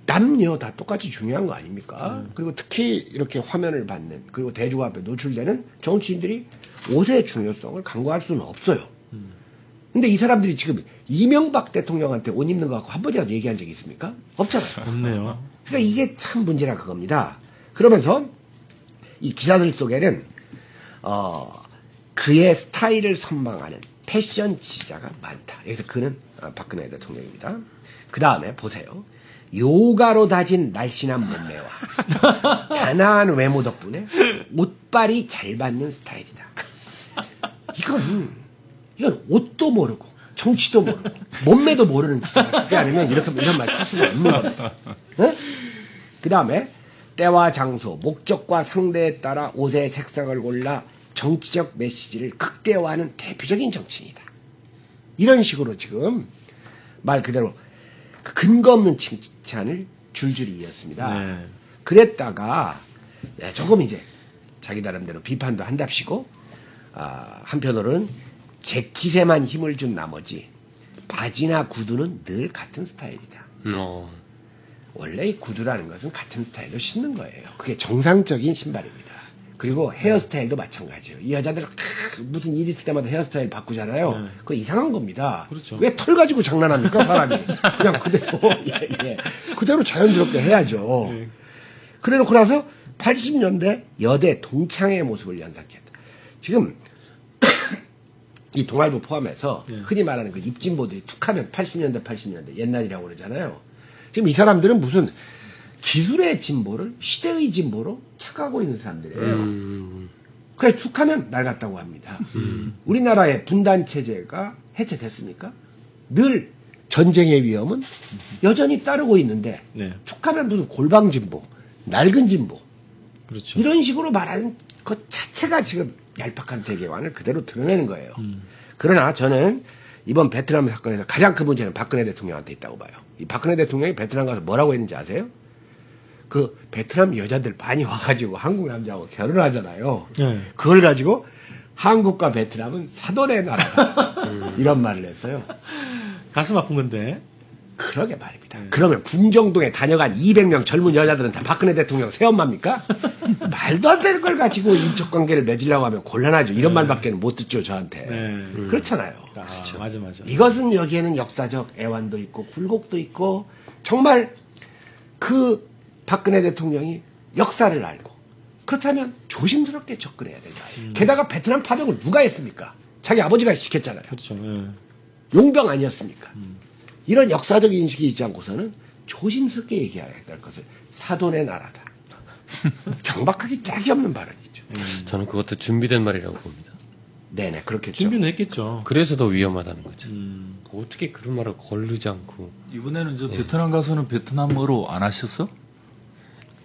남녀 다 똑같이 중요한 거 아닙니까? 그리고 특히 이렇게 화면을 받는 그리고 대중 앞에 노출되는 정치인들이 옷의 중요성을 간과할 수는 없어요. 근데 이 사람들이 지금 이명박 대통령한테 옷 입는 거 갖고 한 번이라도 얘기한 적이 있습니까? 없잖아요. 없네요. 그러니까 이게 참 문제라 그겁니다. 그러면서 이 기사들 속에는 그의 스타일을 선망하는 패션 지자가 많다. 여기서 그는 박근혜 대통령입니다. 그 다음에 보세요. 요가로 다진 날씬한 몸매와 단아한 외모 덕분에 옷빨이 잘 받는 스타일이다. 이건 옷도 모르고 정치도 모르고 몸매도 모르는 기사가 쓰지 않으면 이런 말 쓸 수가 없는 겁니다. 네? 그 다음에 때와 장소, 목적과 상대에 따라 옷의 색상을 골라 정치적 메시지를 극대화하는 대표적인 정치인이다. 이런 식으로 지금 말 그대로 근거 없는 칭찬을 줄줄이 이었습니다. 네. 그랬다가 조금 이제 자기 나름대로 비판도 한답시고 한편으로는 재킷에만 힘을 준 나머지 바지나 구두는 늘 같은 스타일이다. 원래 이 구두라는 것은 같은 스타일로 신는 거예요. 그게 정상적인 신발입니다. 그리고 헤어스타일도 마찬가지예요. 이 여자들 무슨 일 있을 때마다 헤어스타일 바꾸잖아요. 그거 이상한 겁니다. 그렇죠. 왜 털 가지고 장난합니까 사람이. 그냥 그대로 그대로 자연스럽게 해야죠. 네. 그래놓고 나서 80년대 여대 동창의 모습을 연상했다. 지금 이 동아일보 포함해서 흔히 말하는 그 입진보들이 툭하면 80년대 옛날이라고 그러잖아요. 지금 이 사람들은 무슨 기술의 진보를 시대의 진보로 착각하고 있는 사람들이에요. 그래서 툭하면 낡았다고 합니다. 우리나라의 분단 체제가 해체됐습니까? 늘 전쟁의 위험은 여전히 따르고 있는데 툭하면 무슨 골방 진보, 낡은 진보 그렇죠. 이런 식으로 말하는 것 자체가 지금 얄팍한 세계관을 그대로 드러내는 거예요. 그러나 저는 이번 베트남 사건에서 가장 큰 문제는 박근혜 대통령한테 있다고 봐요. 이 박근혜 대통령이 베트남 가서 뭐라고 했는지 아세요? 그 베트남 여자들 많이 와가지고 한국 남자하고 결혼을 하잖아요. 그걸 가지고 한국과 베트남은 사돈의 나라다. 이런 말을 했어요. 가슴 아픈 건데. 그러게 말입니다. 그러면 궁정동에 다녀간 200명 젊은 여자들은 다 박근혜 대통령 새엄마입니까? 말도 안 되는 걸 가지고 인척관계를 맺으려고 하면 곤란하죠. 이런 말밖에는 못 듣죠, 저한테. 그렇잖아요. 그렇죠. 맞아. 이것은 여기에는 역사적 애환도 있고 굴곡도 있고 정말 그 박근혜 대통령이 역사를 알고 그렇다면 조심스럽게 접근해야 된다. 게다가 베트남 파병을 누가 했습니까? 자기 아버지가 시켰잖아요. 그렇죠. 용병 아니었습니까? 이런 역사적 인식이 있지 않고서는 조심스럽게 얘기해야 될 것을 사돈의 나라다. 경박하기 짝이 없는 발언이죠. 저는 그것도 준비된 말이라고 봅니다. 네네, 그렇겠죠. 준비는 했겠죠. 그래서 더 위험하다는 거죠. 어떻게 그런 말을 거르지 않고. 이번에는 저 베트남 가서는 베트남어로 안 하셨어?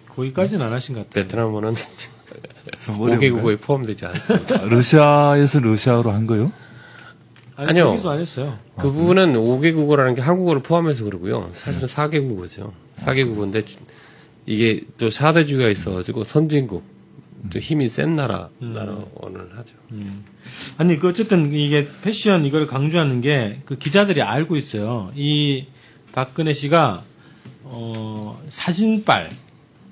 거기까지는 안 하신 것 같아요. 베트남어는 5개국어에 포함되지 않습니다. 러시아에서 러시아어로 한 거요? 아니요. 거기서 안 했어요. 그 부분은 5개국어라는 게 한국어를 포함해서 그러고요. 사실은 4개국어죠. 4개국어인데 이게 또 4대주의가 있어가지고 선진국, 또 힘이 센 나라어를 하죠. 아니, 어쨌든 이게 패션 이걸 강조하는 게 그 기자들이 알고 있어요. 이 박근혜 씨가 사진빨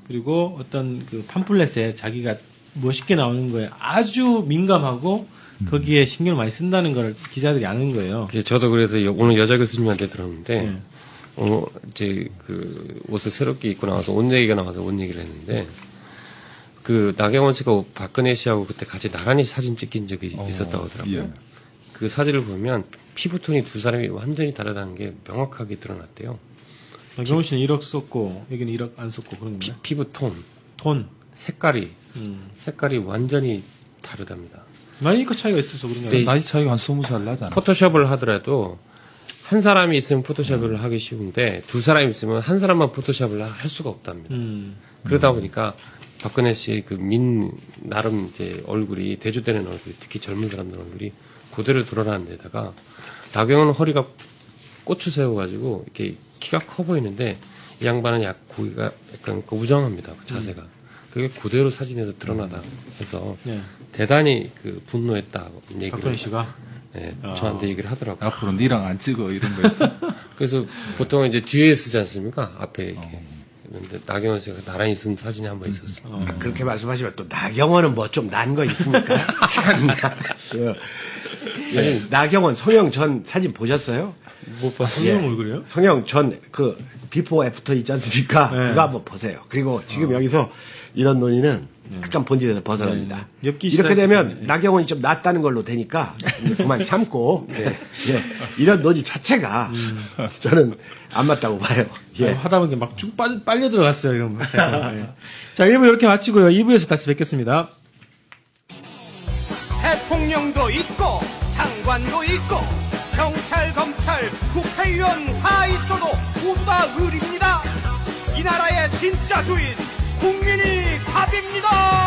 그리고 어떤 그 팜플렛에 자기가 멋있게 나오는 거에 아주 민감하고 거기에 신경을 많이 쓴다는 걸 기자들이 아는 거예요. 저도 그래서 오늘 여자 교수님한테 들었는데, 이제 그 옷을 새롭게 입고 나와서 옷 얘기가 나와서 옷 얘기를 했는데, 그 나경원 씨가 박근혜 씨하고 그때 같이 나란히 사진 찍힌 적이 있었다고 하더라고요. 예. 그 사진을 보면 피부톤이 두 사람이 완전히 다르다는 게 명확하게 드러났대요. 나경원 씨는 1억 썼고 여기는 1억 안 썼고 그런 건가요? 피부 톤. 색깔이 완전히 다르답니다. 나이가 차이가 있어서 그런 거예요. 나이 차이가 한 20살 나잖아. 포토샵을 하더라도 한 사람이 있으면 포토샵을 하기 쉬운데 두 사람이 있으면 한 사람만 포토샵을 할 수가 없답니다. 그러다 보니까 박근혜 씨의 나름 이제 얼굴이 대조되는 얼굴이 특히 젊은 사람들 얼굴이 그대로 드러나는 데다가 나경원은 허리가 꼬추 세워가지고 이렇게 키가 커 보이는데 이 양반은 고기가 약간 우정합니다. 그 자세가. 그게 그대로 사진에서 드러나다 해서 대단히 분노했다고 얘기를 박근혜 씨가 저한테 얘기를 하더라고요. 앞으로 니랑 안 찍어 이런 거 있어. 그래서 보통 이제 뒤에 쓰지 않습니까? 앞에 이렇게. 그런데 나경원 씨가 나란히 쓴 사진이 한 번 있었습니다. 그렇게 말씀하시면 또 나경원은 뭐 좀 난 거 있습니까? 참나. 나경원 송영 전 사진 보셨어요? 못 봤어요. 송영 얼굴이요? 송영 전 비포 애프터 있지 않습니까? 그거 한번 보세요. 그리고 지금 여기서 이런 논의는 약간 본질에서 벗어납니다. 이렇게 되면 나경원이 좀 낫다는 걸로 되니까 그만 참고 이런 논의 자체가 저는 안 맞다고 봐요. 하다 보니까 막 쭉 빨려 들어갔어요. 이런 자, 1부 이렇게 마치고요. 2부에서 다시 뵙겠습니다. 대통령도 있고 장관도 있고 경찰, 검찰, 국회의원 다 있어도 모두 다 을입니다. 이 나라의 진짜 주인 국민이 답입니다.